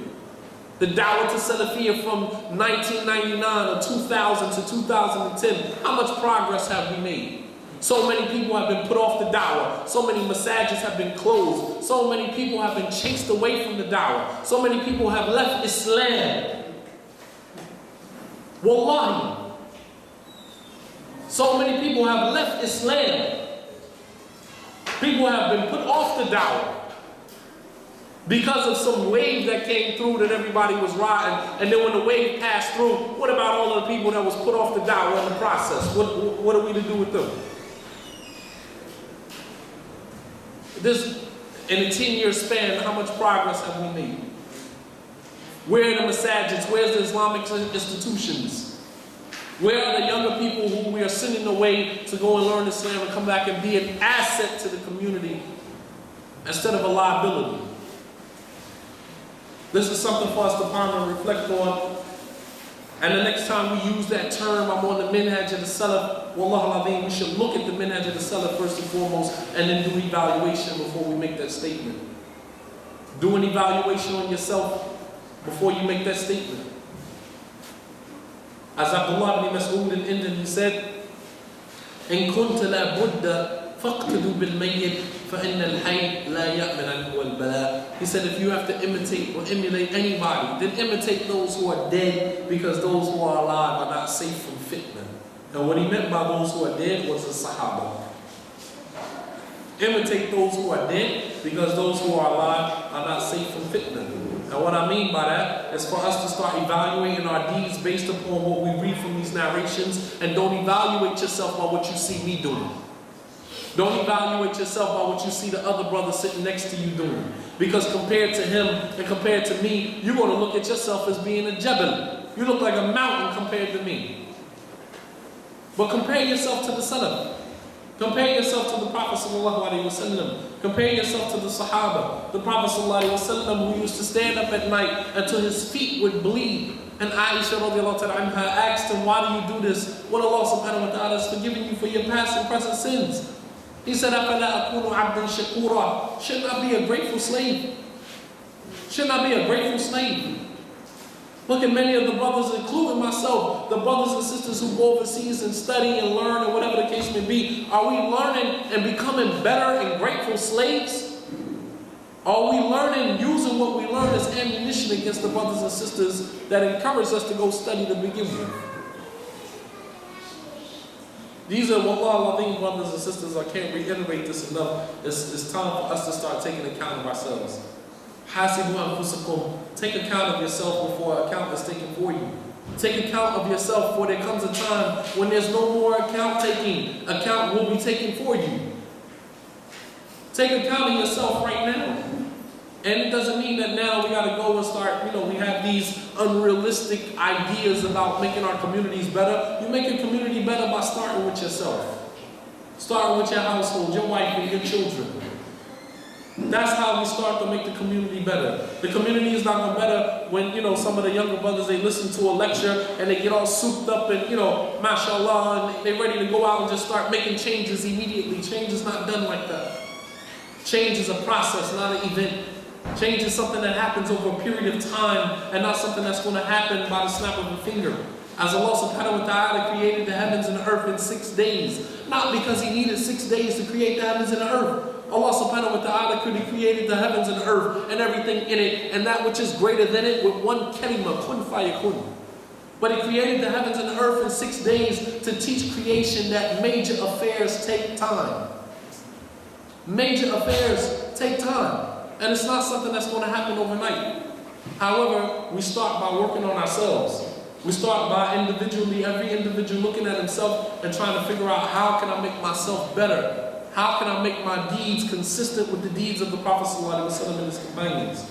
The da'wah to Salafiyya from 1999 or 2000 to 2010. How much progress have we made? So many people have been put off the da'wah. So many masajids have been closed. So many people have been chased away from the da'wah. So many people have left Islam. Wallahi. So many people have left Islam. People have been put off the da'wah because of some wave that came through that everybody was riding. And then when the wave passed through, what about all of the people that was put off the da'wah in the process? What are we to do with them? This, in a 10-year span, how much progress have we made? Where are the masajids? Where's the Islamic institutions? Where are the younger people who we are sending away to go and learn Islam and come back and be an asset to the community instead of a liability? This is something for us to ponder and reflect on. And the next time we use that term, I'm on the minhaj of the salaf, wallah al-azim, we should look at the minhaj of the salaf first and foremost, and then do evaluation before we make that statement. Do an evaluation on yourself before you make that statement. As Abdullah ibn Mas'ud in Indian, he said, إن كنت لا بد فاقتدوا بالميت فإن الحي لا يأمن عنه البلاء. He said, if you have to imitate or emulate anybody, then imitate those who are dead, because those who are alive are not safe from fitna. And what he meant by those who are dead was the Sahaba. Imitate those who are dead, because those who are alive are not safe from fitna. And what I mean by that is for us to start evaluating our deeds based upon what we read from these narrations, and don't evaluate yourself by what you see me doing. Don't evaluate yourself by what you see the other brother sitting next to you doing. Because compared to him and compared to me, you're going to look at yourself as being a jabal. You look like a mountain compared to me. But compare yourself to the Sunnah. Compare yourself to the Prophet ﷺ. Compare yourself to the Sahaba. The Prophet ﷺ, who used to stand up at night until his feet would bleed. And Aisha radiallahu ta'ala anha asked him, why do you do this? Well, Allah subhanahu wa ta'ala has forgiven you for your past and present sins. He said, أَفَلَا أَكُونُ عَبْدًا شَكُورًا. Shouldn't I be a grateful slave? Shouldn't I be a grateful slave? Look at many of the brothers, including myself, the brothers and sisters who go overseas and study and learn and whatever the case may be. Are we learning and becoming better and grateful slaves? Are we learning, using what we learn as ammunition against the brothers and sisters that encourage us to go study to begin with? These are, wallah, I think, brothers and sisters, I can't reiterate this enough. It's time for us to start taking account of ourselves. Hasibu anfusakum. Take account of yourself before account is taken for you. Take account of yourself before there comes a time when there's no more account taking. Account will be taken for you. Take account of yourself right now. And it doesn't mean that now we got to go and start, we have these unrealistic ideas about making our communities better. You make your community better by starting with yourself. Starting with your household, your wife, and your children. That's how we start to make the community better. The community is not going to better when, some of the younger brothers, they listen to a lecture and they get all souped up and, mashallah, and they're ready to go out and just start making changes immediately. Change is not done like that. Change is a process, not an event. Change is something that happens over a period of time and not something that's going to happen by the snap of a finger. As Allah subhanahu wa ta'ala created the heavens and the earth in 6 days, not because He needed 6 days to create the heavens and the earth. Allah subhanahu wa ta'ala could have created the heavens and the earth and everything in it and that which is greater than it with one kalima, kun fayakun. But He created the heavens and the earth in 6 days to teach creation that major affairs take time. Major affairs take time. And it's not something that's going to happen overnight. However, we start by working on ourselves. We start by every individual looking at himself and trying to figure out, how can I make myself better? How can I make my deeds consistent with the deeds of the Prophet ﷺ and his companions?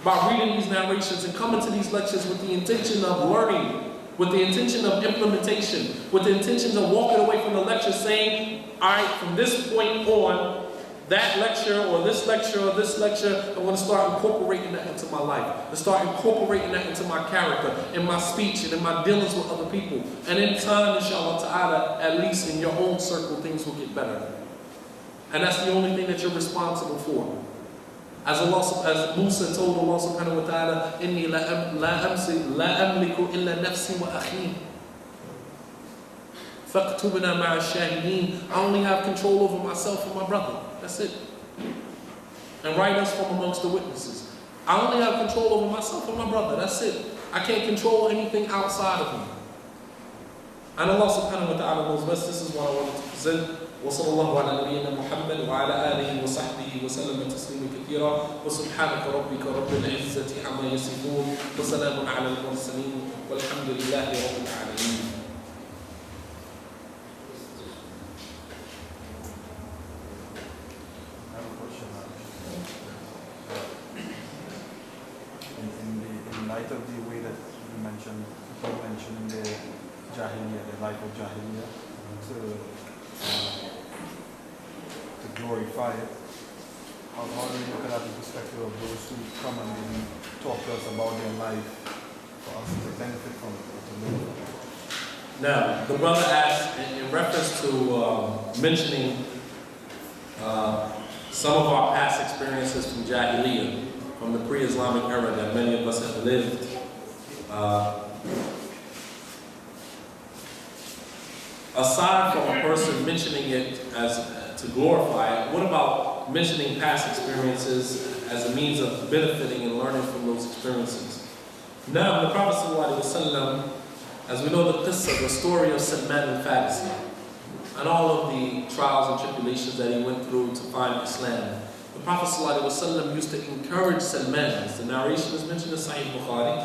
By reading these narrations and coming to these lectures with the intention of learning, with the intention of implementation, with the intention of walking away from the lecture saying, all right, from this point on, that lecture or this lecture or this lecture, I want to start incorporating that into my life. To start incorporating that into my character, in my speech, and in my dealings with other people. And in time, inshallah ta'ala, at least in your own circle, things will get better. And that's the only thing that you're responsible for. As Musa told Allah subhanahu wa ta'ala, إِنِّي لَا أَمْلِكُ إِلَّا نَفْسِي وَأَخِي فَاكْتُبْنَا مَعَ الشَّاهِدِينَ. I only have control over myself and my brother. That's it. And write us from amongst the witnesses. I only have control over myself and my brother. That's it. I can't control anything outside of me. And Allah subhanahu wa ta'ala knows best. This is what I wanted to present. وصلى الله على نبينا محمد وعلى آله وصحبه وسلم تسليما كثيرا وسبحانك ربك رب العزة عما يصفون وسلام على المرسلين والحمد لله رب العالمين. In light of the way that you mentioned the Jahiliyyah, the life of Jahiliyyah, to glorify it, how do you look at the perspective of those who come and then talk to us about their life for us to benefit from it? Now, the brother asked in reference to mentioning some of our past experiences from Jahiliyyah, from the pre-Islamic era that many of us have lived. Aside from a person mentioning it as to glorify it, what about mentioning past experiences as a means of benefiting and learning from those experiences? Now, the Prophet ﷺ, as we know the qissa, the story of Salman al-Farisi, and all of the trials and tribulations that he went through to find Islam. the Prophet ﷺ used to encourage Salman, as the narration is mentioned in Sahih Bukhari.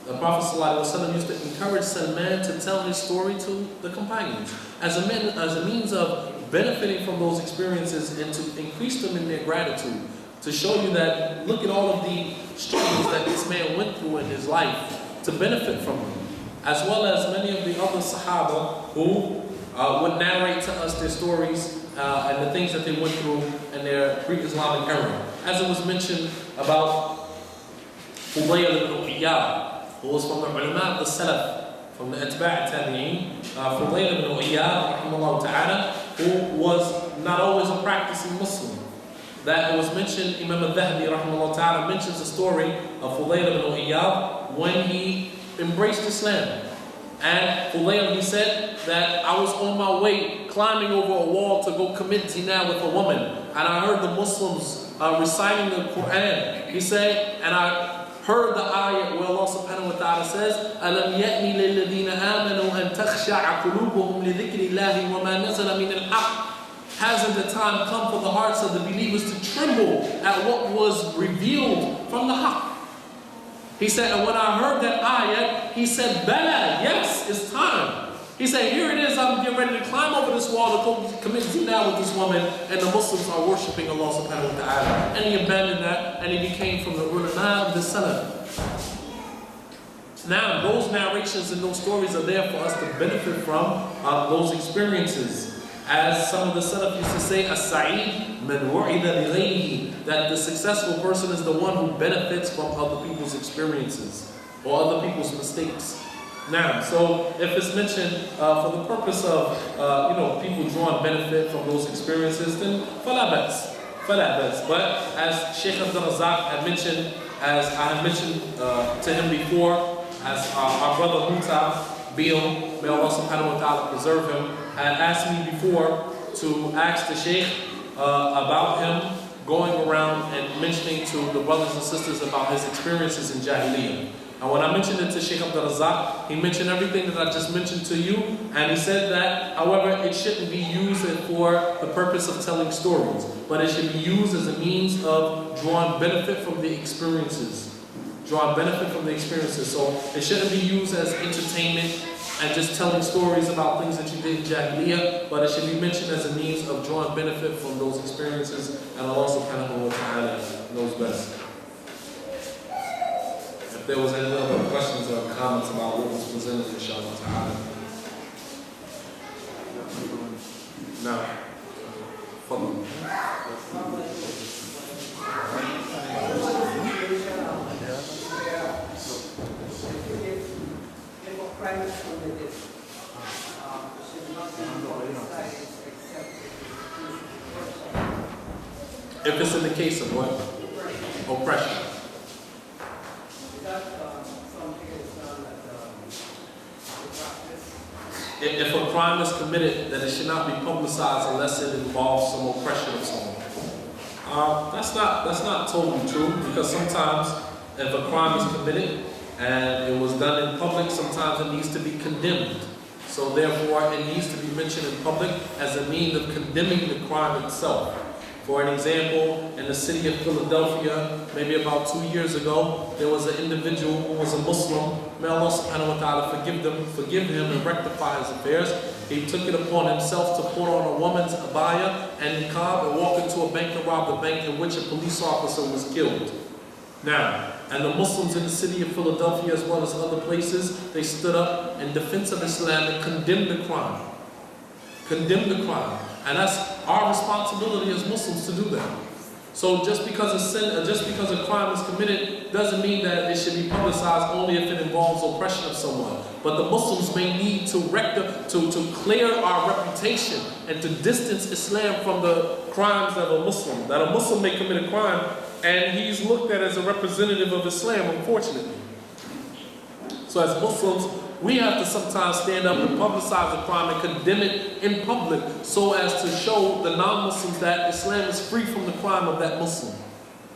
The Prophet ﷺ used to encourage Salman to tell his story to the companions as a means of benefiting from those experiences and to increase them in their gratitude. To show you that, look at all of the struggles that this man went through in his life to benefit from them. As well as many of the other Sahaba who would narrate to us their stories and the things that they went through in their pre-Islamic era. As it was mentioned about Fudayl ibn Iyad, who was from the ulama of the Salaf, from the Atba' Tabi'een, Fudayl ibn Iyad, rahimahullah ta'ala, who was not always a practicing Muslim. That was mentioned, Imam al-Dhahabi, rahimahullah ta'ala, mentions the story of Fudayl ibn Iyad when he embraced Islam. And Fudayl, he said that I was on my way climbing over a wall to go commit zina with a woman, and I heard the Muslims reciting the Quran. He said, and I heard the ayah where Allah subhanahu wa ta'ala says, أَلَمْ يَأْنِ لِلَّذِينَ آمَنُوا أَن تَخْشَعَ قُلُوبُهُمْ لِذِكْرِ اللَّهِ وَمَا نَزَلَ مِنَ الْحَقِّ. Hasn't the time come for the hearts of the believers to tremble at what was revealed from the haqq? He said, and when I heard that ayah, he said, Bala, yes, it's time. He said, here it is, I'm getting ready to climb over this wall to go commit zina with this woman, and the Muslims are worshiping Allah subhanahu wa ta'ala. And he abandoned that, and he became from the ulama of the Sunnah. Now, those narrations and those stories are there for us to benefit from those experiences. As some of the Salaf used to say, as-sa'id man wu'ida li ghayrihi, that the successful person is the one who benefits from other people's experiences or other people's mistakes. Now, so if it's mentioned for the purpose of people drawing benefit from those experiences, then fala bas. But as Sheikh Abdul Razak had mentioned, as I had mentioned to him before, as our brother Muta Bill, may Allah subhanahu wa ta'ala preserve him, had asked me before to ask the Sheikh about him going around and mentioning to the brothers and sisters about his experiences in Jahiliyyah. And when I mentioned it to Sheikh Abdul Razak, he mentioned everything that I just mentioned to you, and he said that, however, it shouldn't be used for the purpose of telling stories, but it should be used as a means of drawing benefit from the experiences. Drawing benefit from the experiences. So it shouldn't be used as entertainment and just telling stories about things that you did in Jahiliyyah, but it should be mentioned as a means of drawing benefit from those experiences, and Allah subhanahu wa ta'ala knows best. If there was any other questions or comments about what was presented, inshallah ta'ala. Now, follow. If it's in the case of what? Oppression. If a crime is committed, then it should not be publicized unless it involves some oppression of someone. That's not totally true, because sometimes if a crime is committed and it was done in public, sometimes it needs to be condemned. So therefore, it needs to be mentioned in public as a means of condemning the crime itself. For an example, in the city of Philadelphia, maybe about 2 years ago, there was an individual who was a Muslim. May Allah subhanahu wa ta'ala forgive him and rectify his affairs. He took it upon himself to put on a woman's abaya and niqab and walk into a bank and rob the bank, in which a police officer was killed. Now, and the Muslims in the city of Philadelphia, as well as other places, they stood up in defense of Islam and condemned the crime. Condemned the crime. And that's our responsibility as Muslims to do that. So just because a crime is committed doesn't mean that it should be publicized only if it involves oppression of someone. But the Muslims may need to clear our reputation and to distance Islam from the crimes of a Muslim. That a Muslim may commit a crime and he's looked at as a representative of Islam, unfortunately. So as Muslims, we have to sometimes stand up and publicize the crime and condemn it in public so as to show the non-Muslims that Islam is free from the crime of that Muslim.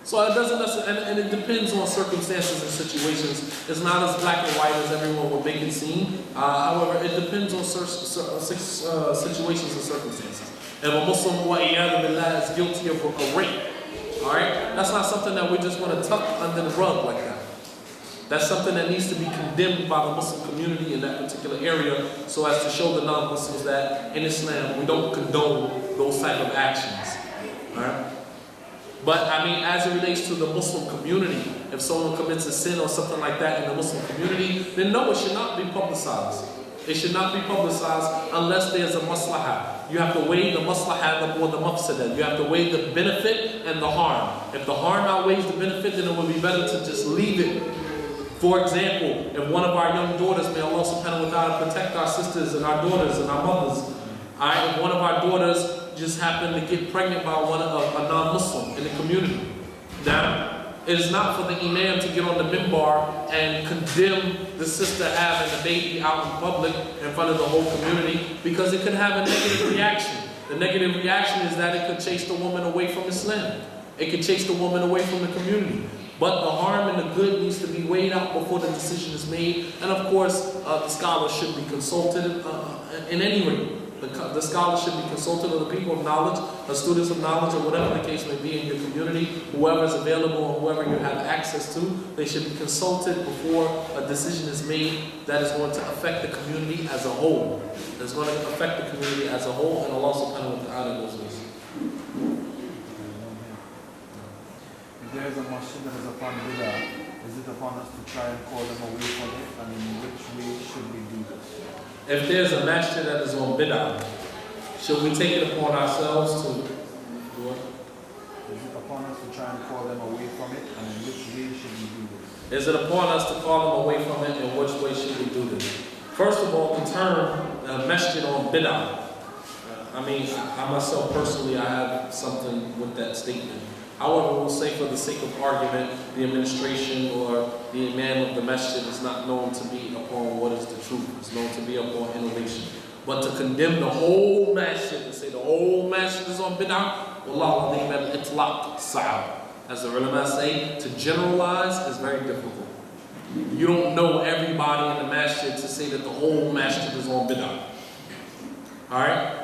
So it doesn't necessarily, and it depends on circumstances and situations. It's not as black and white as everyone would make it seem. However, it depends on situations and circumstances. If a Muslim is guilty of a rape, Alright? That's not something that we just want to tuck under the rug like that. That's something that needs to be condemned by the Muslim community in that particular area so as to show the non-Muslims that in Islam we don't condone those type of actions. Alright? But I mean, as it relates to the Muslim community, if someone commits a sin or something like that in the Muslim community, then no, it should not be publicized. It should not be publicized unless there's a maslahah. You have to weigh the maslahah or the mafsadah. You have to weigh the benefit and the harm. If the harm outweighs the benefit, then it would be better to just leave it. For example, if one of our young daughters, may Allah subhanahu wa ta'ala protect our sisters and our daughters and our mothers, alright, if one of our daughters just happened to get pregnant by a non-Muslim in the community, now, it is not for the imam to get on the minbar and condemn the sister having the baby out in public in front of the whole community, because it could have a negative reaction. The negative reaction is that it could chase the woman away from Islam. It could chase the woman away from the community. But the harm and the good needs to be weighed out before the decision is made. And of course, the scholars should be consulted in any way. The scholars should be consulted, or the people of knowledge, the students of knowledge, or whatever the case may be in your community, whoever is available or whoever you have access to, they should be consulted before a decision is made that is going to affect the community as a whole. That's going to affect the community as a whole, and Allah subhanahu wa ta'ala knows this. If there is a masjid that is upon bid'ah, is it upon us to try and call them away from it, and in which way should we do this? If there's a masjid that is on bid'ah, should we take it upon ourselves to do what? Is it upon us to try and call them away from it, and in which way should we do this? Is it upon us to call them away from it, and which way should we do this? First of all, the term masjid on bid'ah. I mean, I myself personally, I have something with that statement. However, we'll say for the sake of argument, the administration or the imam of the masjid is not known to be upon what is the truth. It's known to be upon innovation. But to condemn the whole masjid and say the whole masjid is on bid'ah, wallahu alim al-itlaq sa'ab. As the ulama say, to generalize is very difficult. You don't know everybody in the masjid to say that the whole masjid is on bid'ah. Alright?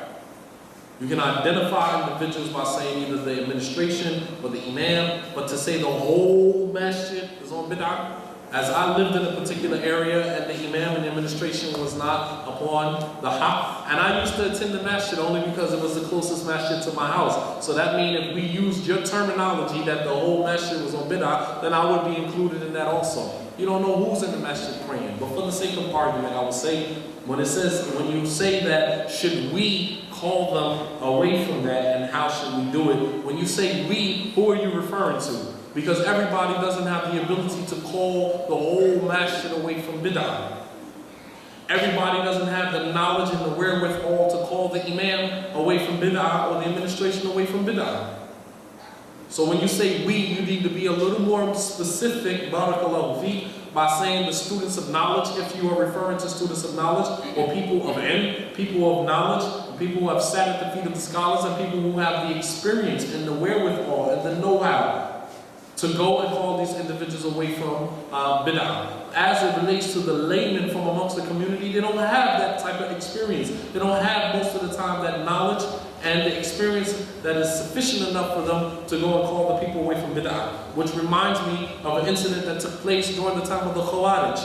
You can identify individuals by saying either the administration or the imam, but to say the whole masjid is on bid'ah, as I lived in a particular area and the imam and the administration was not upon the haqq, and I used to attend the masjid only because it was the closest masjid to my house. So that means if we used your terminology that the whole masjid was on bid'ah, then I would be included in that also. You don't know who's in the masjid praying, but for the sake of argument, I will say, when you say that, should we call them away from that, and how should we do it? When you say we, who are you referring to? Because everybody doesn't have the ability to call the whole masjid away from bid'ah. Everybody doesn't have the knowledge and the wherewithal to call the imam away from bid'ah or the administration away from bid'ah. So when you say we, you need to be a little more specific, barakallahu fi, by saying the students of knowledge, if you are referring to students of knowledge, or people of ilm, people of knowledge, people who have sat at the feet of the scholars, and people who have the experience and the wherewithal and the know-how to go and call these individuals away from bid'ah. As it relates to the laymen from amongst the community, they don't have that type of experience. They don't have most of the time that knowledge and the experience that is sufficient enough for them to go and call the people away from bid'ah. Which reminds me of an incident that took place during the time of the Khawarij,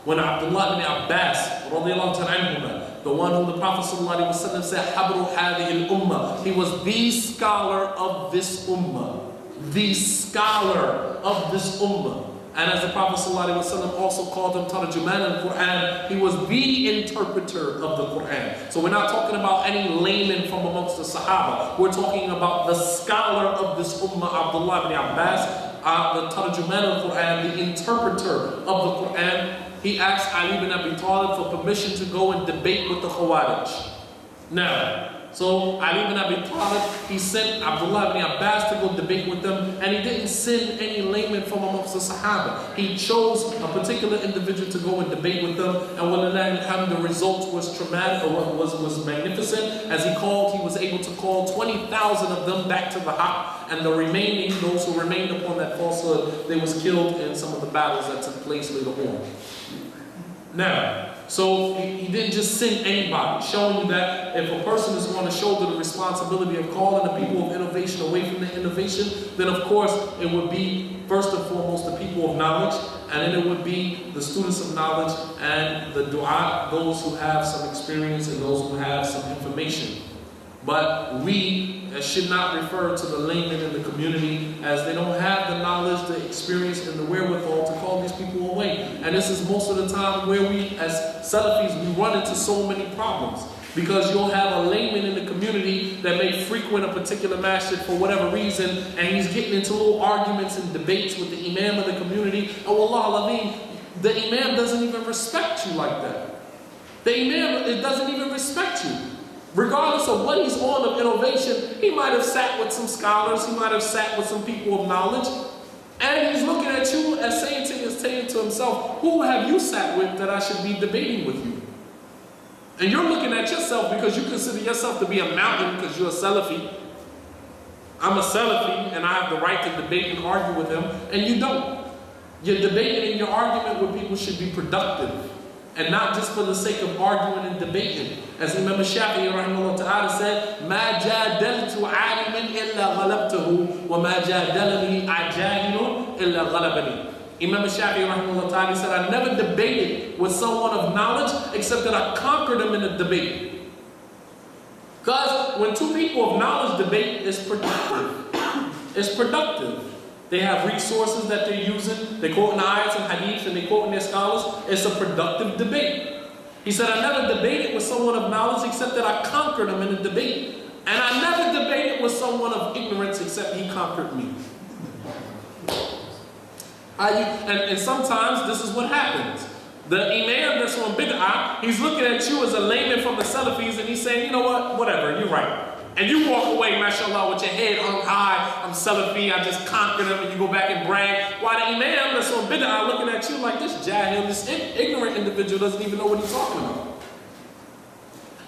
when Abdullah ibn Abbas, radiallahu ta'ala, the one whom the Prophet ﷺ said, Habru hadhihi al-ummah, he was the scholar of this ummah. The scholar of this ummah. And as the Prophet ﷺ also called him Tarjuman al-Quran, he was the interpreter of the Quran. So we're not talking about any layman from amongst the Sahaba. We're talking about the scholar of this ummah, Abdullah ibn Abbas, the Tarjuman al-Quran, the interpreter of the Quran. He asked Ali ibn Abi Talib for permission to go and debate with the Khawarij. Now, so Ali ibn Abi Talib, he sent Abdullah ibn Abbas to go debate with them, and he didn't send any laymen from amongst the Sahaba. He chose a particular individual to go and debate with them, and when the result was traumatic, or was magnificent. As he was able to call 20,000 of them back to the haqq, and the remaining, those who remained upon that falsehood, they was killed in some of the battles that took place later on. Now, So he didn't just send anybody, showing you that if a person is going to shoulder the responsibility of calling the people of innovation away from the innovation, then of course it would be first and foremost the people of knowledge, and then it would be the students of knowledge and the du'a, those who have some experience and those who have some information. But we should not refer to the laymen in the community, as they don't have the knowledge, the experience, and the wherewithal to call these people away. And this is most of the time where we, as Salafis, we run into so many problems. Because you'll have a layman in the community that may frequent a particular masjid for whatever reason, and he's getting into little arguments and debates with the imam of the community. And wallah al-azim, the imam doesn't even respect you like that. The imam doesn't even respect you. Regardless of what he's on of innovation, he might have sat with some scholars, he might have sat with some people of knowledge, and he's looking at you as saying to himself, who have you sat with that I should be debating with you? And you're looking at yourself because you consider yourself to be a mountain because you're a Salafi. I'm a Salafi and I have the right to debate and argue with him, and you don't. Your debating and your argument with people should be productive, and not just for the sake of arguing and debating. As Imam Shadeed Muhammad said, مَا جَادَلْتُ عَالِمًا إِلَّا غَلَبْتُهُ وَمَا جَادَلَنِي عَجَالٍ إِلَّا غَلَبَنِي. Imam Shadeed Muhammad said, I never debated with someone of knowledge except that I conquered them in a debate. Because when two people of knowledge debate, it's productive. It's productive. They have resources that they're using. They quote in the ayats and hadith and they quote in their scholars. It's a productive debate. He said, I never debated with someone of knowledge except that I conquered him in a debate. And I never debated with someone of ignorance except he conquered me. And sometimes this is what happens. The imam that's on bid'ah, he's looking at you as a layman from the Salafis and he's saying, you know what, whatever, you're right. And you walk away, mashallah, with your head hung high, I'm Salafi, I just conquered him, and you go back and brag. While the imam that's on bid'ah looking at you like this jahil, this ignorant individual doesn't even know what he's talking about.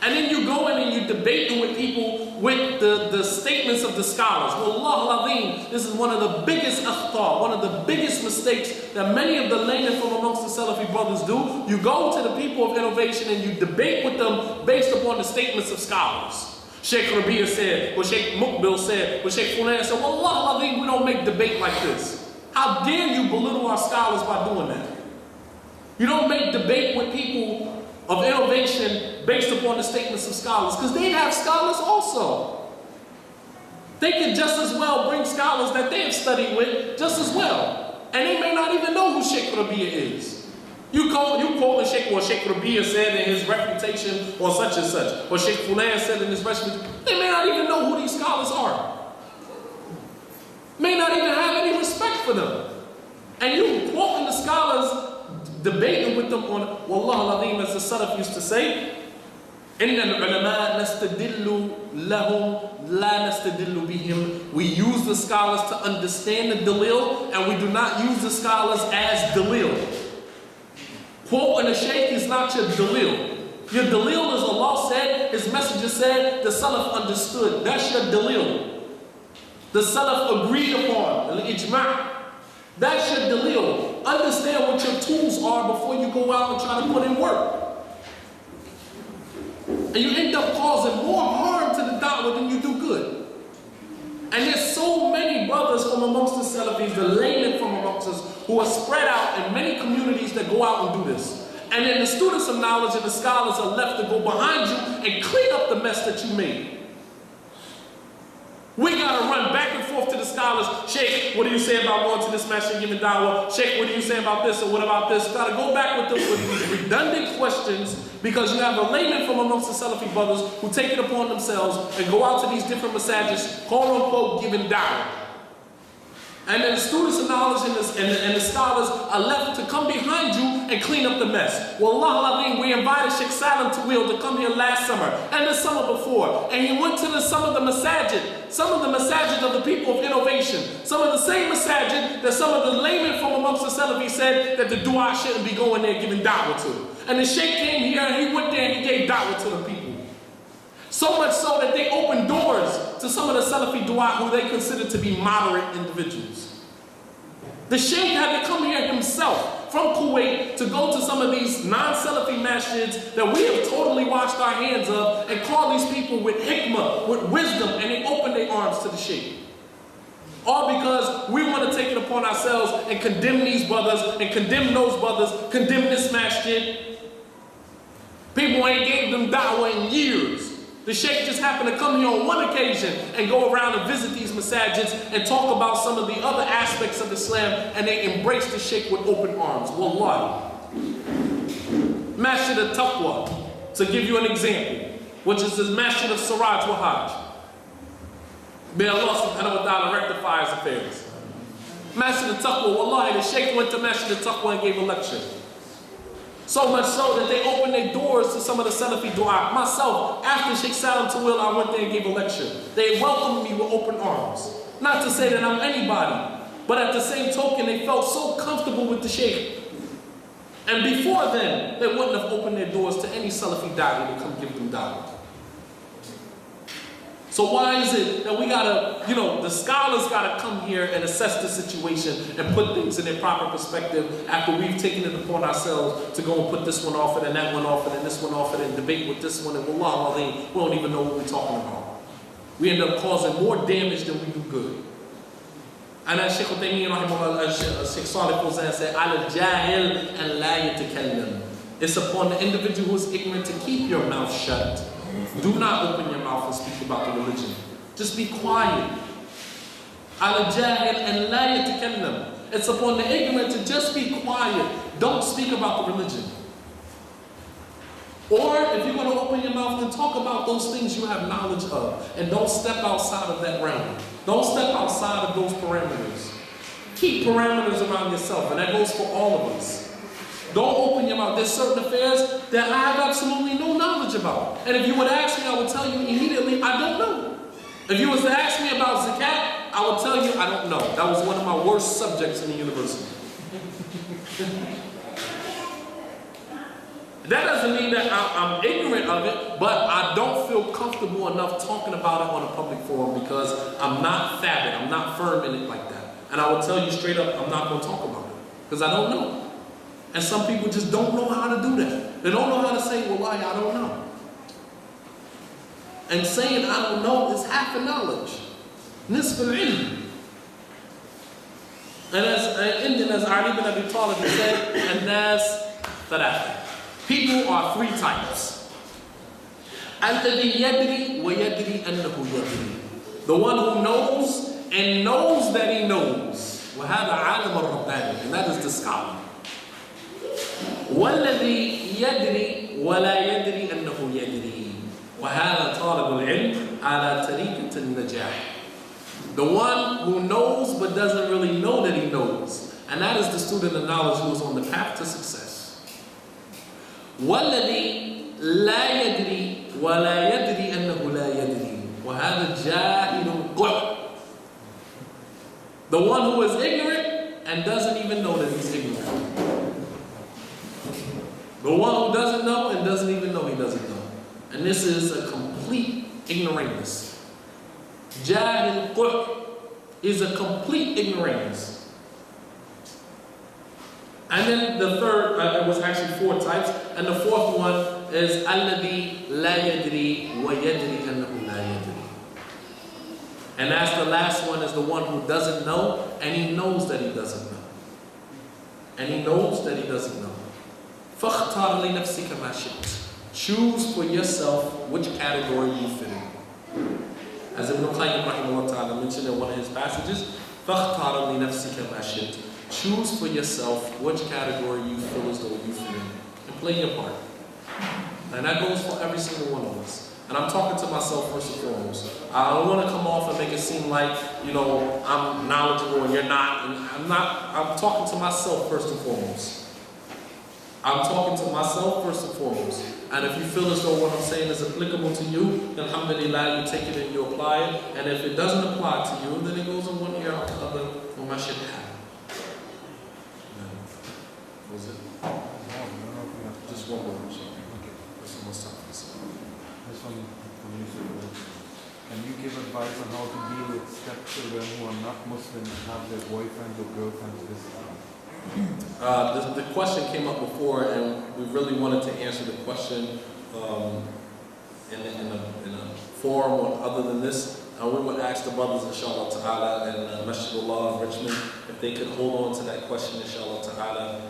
And then you go in and you debating with people with the statements of the scholars. Wallah al-azim, this is one of the biggest akhtar, one of the biggest mistakes that many of the laymen from amongst the Salafi brothers do. You go to the people of innovation and you debate with them based upon the statements of scholars. Sheikh Rabi'a said, what Sheikh Mukbil said, what Sheikh Fulan said, wallah al-azim, we don't make debate like this. How dare you belittle our scholars by doing that? You don't make debate with people of innovation based upon the statements of scholars, because they have scholars also. They could just as well bring scholars that they have studied with just as well. And they may not even know who Sheikh Rabi'a is. You quote Sheikh what Sheikh Rabi'a said in his refutation or such and such, or Sheikh Fulan said in his refutation. They may not even know who these scholars are. May not even have any respect for them. And you quoting the scholars, debating with them on, wallah al-azim, as the Salaf used to say, إِنَّ الْعُلَمَاءَ نَسْتَدِلُّ لَهُمْ لَا نَسْتَدِلُّ بِهِمْ. We use the scholars to understand the dalil, and we do not use the scholars as dalil. Quoting a sheikh is not your dalil. Your dalil is Allah said, His Messenger said, the Salaf understood. That's your dalil. The Salaf agreed upon, al-ijma'. That's your dalil. Understand what your tools are before you go out and try to put in work. And you end up causing more harm to the da'wah than you do good. And there's so many brothers from amongst the Salafis, the laymen from amongst us, who are spread out in many communities that go out and do this. And then the students of knowledge and the scholars are left to go behind you and clean up the mess that you made. We gotta run back and forth to the scholars. Sheikh, what do you say about going to this masjid and giving da'wah? Sheikh, what do you say about this or what about this? Gotta go back with them with these redundant questions, because you have a layman from amongst the Salafi brothers who take it upon themselves and go out to these different masajids, quote unquote, giving da'wah. And then the students of knowledge and the scholars are left to come behind you and clean up the mess. Wallah al-azim, we invited Sheikh Salim Tawil to come here last summer and the summer before. And he went to some of the masajid of the people of innovation. Some of the same masajid that some of the laymen from amongst the Salafis said that the dua shouldn't be going there giving da'wah to. And the Sheikh came here and he went there and he gave da'wah to the people. So much so that they opened doors to some of the Salafi dua who they considered to be moderate individuals. The Sheikh had to come here himself from Kuwait to go to some of these non-Salafi masjids that we have totally washed our hands of and call these people with hikmah, with wisdom, and they open their arms to the sheikh. All because we want to take it upon ourselves and condemn these brothers and condemn those brothers, condemn this masjid. People ain't gave them da'wah in years. The sheikh just happened to come here on one occasion and go around and visit these masajids and talk about some of the other aspects of Islam, and they embrace the sheikh with open arms. Wallahi. Masjid al-Taqwa, to give you an example, which is the Masjid of Siraj wa Hajj. May Allah subhanahu wa ta'ala rectify his affairs. Masjid al-Taqwa, wallahi, the sheikh went to Masjid al-Taqwa and gave a lecture. So much so that they opened their doors to some of the Salafi dua. Myself, after Sheikh Salam Tawil, I went there and gave a lecture. They welcomed me with open arms. Not to say that I'm anybody, but at the same token, they felt so comfortable with the sheikh. And before then, they wouldn't have opened their doors to any Salafi da'wah to come give them da'wah. So why is it that we gotta, the scholars gotta come here and assess the situation and put things in their proper perspective after we've taken it upon ourselves to go and put this one off it and that one off it and this one off it and debate with this one, and wallah, we don't even know what we're talking about. We end up causing more damage than we do good. And as Sheikh Uthaymeen rahimahullah, Sheikh Salih Fawzan said, al-jahil and la yatakallam. It's upon the individual who is ignorant to keep your mouth shut. Do not open your mouth and speak about the religion. Just be quiet. Al-jahil and la yatakallam. It's upon the ignorant to just be quiet. Don't speak about the religion. Or if you're going to open your mouth, then talk about those things you have knowledge of. And don't step outside of that realm. Don't step outside of those parameters. Keep parameters around yourself, and that goes for all of us. Don't open your mouth. There's certain affairs that I have absolutely no knowledge about. And if you would ask me, I would tell you immediately, I don't know. If you was to ask me about zakat, I would tell you, I don't know. That was one of my worst subjects in the university. That doesn't mean that I'm ignorant of it, but I don't feel comfortable enough talking about it on a public forum because I'm not thabit, I'm not firm in it like that. And I will tell you straight up, I'm not going to talk about it because I don't know. And some people just don't know how to do that. They don't know how to say, wallahi, I don't know. And saying I don't know is half a knowledge. Nisf al-ilm. And as Ali bin Abi Talib said, and nas thalatha. People are three types. الذي يدري ويدري أنه يدري. The one who knows and knows that he knows. وهذا عالم الرباني. And that is the scholar. والذي يدري ولا يدري أنه يدري. وهذا طالب العلم على طريقة النجاح. The one who knows but doesn't really know that he knows. And that is the student of knowledge who is on the path to success. والذي لا يدري ولا يدري أنه لا يدري وهذا جاهل قح. The one who is ignorant and doesn't even know that he's ignorant. The one who doesn't know and doesn't even know he doesn't know. And this is a complete ignoramus. Jahil quh is a complete ignoramus. And then the third, it was actually four types, and the fourth one is alladhi la yadri wa yadri annahu la yadri. And that's the last one, is the one who doesn't know and he knows that he doesn't know. And he knows that he doesn't know. فَاخْتَارْ لِنَفْسِكَ مَا شِئْتَ. Choose for yourself which category you fit in. As Ibn Qayyim rahimahullah ta'ala mentioned in one of his passages, فَاخْتَارْ لِنَفْسِكَ مَا شِئْتَ. Choose for yourself which category you feel as though you fit in. And play your part. And that goes for every single one of us. And I'm talking to myself first and foremost. I don't want to come off and make it seem like, I'm knowledgeable and you're not. And I'm talking to myself first and foremost. I'm talking to myself first and foremost. And if you feel as though what I'm saying is applicable to you, then alhamdulillah, you take it and you apply it. And if it doesn't apply to you, then it goes in one ear out the other. Well, my shit happened. Was it? Just one more. Okay. That's almost time for this. This one from you, sir. Can you give advice on how to deal with stepchildren who are not Muslim and have their boyfriends or girlfriends visit them? The question came up before, and we really wanted to answer the question in a forum or other than this. We would ask the brothers, inshallah ta'ala, and Masjidullah in Richmond, if they could hold on to that question, inshallah ta'ala,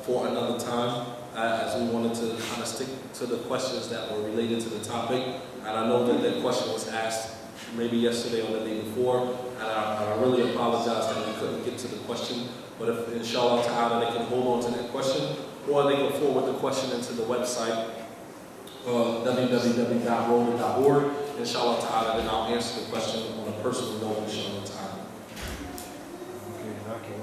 for another time, as we wanted to kind of stick to the questions that were related to the topic. And I know that that question was asked maybe yesterday or the day before, and I really apologize that we couldn't get to the question. But if, inshallah ta'ala, they can hold on to that question, or they can forward the question into the website, www.roller.org. Inshallah ta'ala, then I'll answer the question on a personal note, inshallah ta'ala. Okay.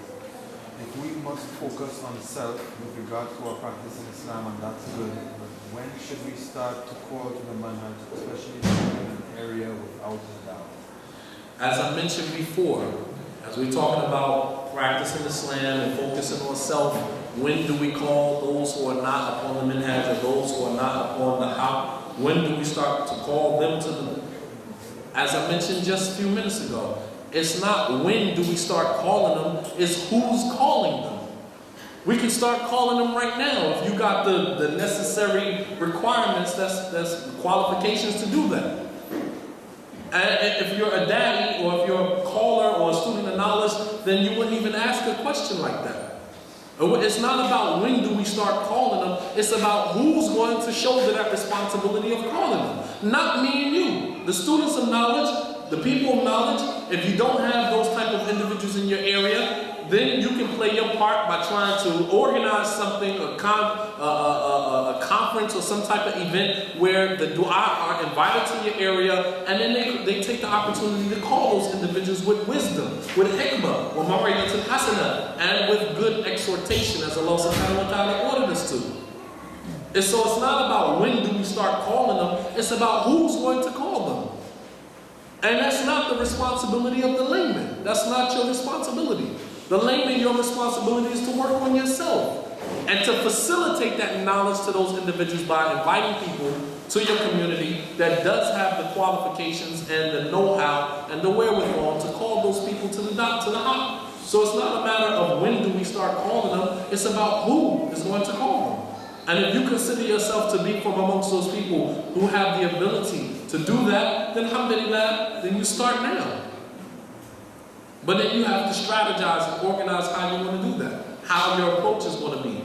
If we must focus on self with regard to our practice in Islam, and that's good, but when should we start to call to the manhaj, especially in an area without a doubt? As I mentioned before, as we're talking about practicing Islam and focusing on self, when do we call those who are not upon the minhaj or those who are not upon the haqq? When do we start to call them to the... As I mentioned just a few minutes ago, it's not when do we start calling them, it's who's calling them. We can start calling them right now if you got the necessary requirements, that's qualifications to do that. And if you're a daddy or if you're a caller or a student of knowledge, then you wouldn't even ask a question like that. It's not about when do we start calling them, it's about who's going to shoulder that responsibility of calling them. Not me and you. The students of knowledge, the people of knowledge, if you don't have those type of individuals in your area, then you can play your part by trying to organize something, a conference or some type of event where the dua are invited to your area, and then they take the opportunity to call those individuals with wisdom, with hikmah, with maw'idatul hasanah, and with good exhortation, as Allah subhanahu wa ta'ala ordered us to. And so it's not about when do we start calling them, it's about who's going to call them. And that's not the responsibility of the layman. That's not your responsibility. The layman, your responsibility is to work on yourself and to facilitate that knowledge to those individuals by inviting people to your community that does have the qualifications and the know-how and the wherewithal to call those people to the haqq. So it's not a matter of when do we start calling them, it's about who is going to call them. And if you consider yourself to be from amongst those people who have the ability to do that, then alhamdulillah, then you start now. But then you have to strategize and organize how you want to do that, how your approach is going to be.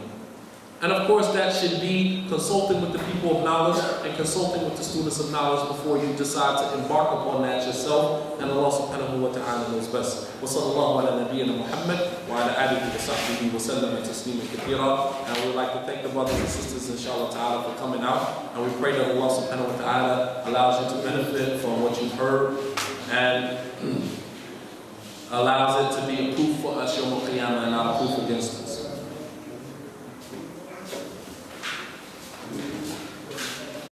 And of course, that should be consulting with the people of knowledge and consulting with the students of knowledge before you decide to embark upon that yourself. And Allah subhanahu wa ta'ala knows best. Wa sallallahu ala nabiyyina Muhammad wa ala alihi wa sahbihi wa sallam tasliman kathira. And we would like to thank the brothers and sisters, inshallah ta'ala, for coming out. And we pray that Allah subhanahu wa ta'ala allows you to benefit from what you've heard and allows it to be a proof for us, Yawm al-Qiyamah, and not a proof against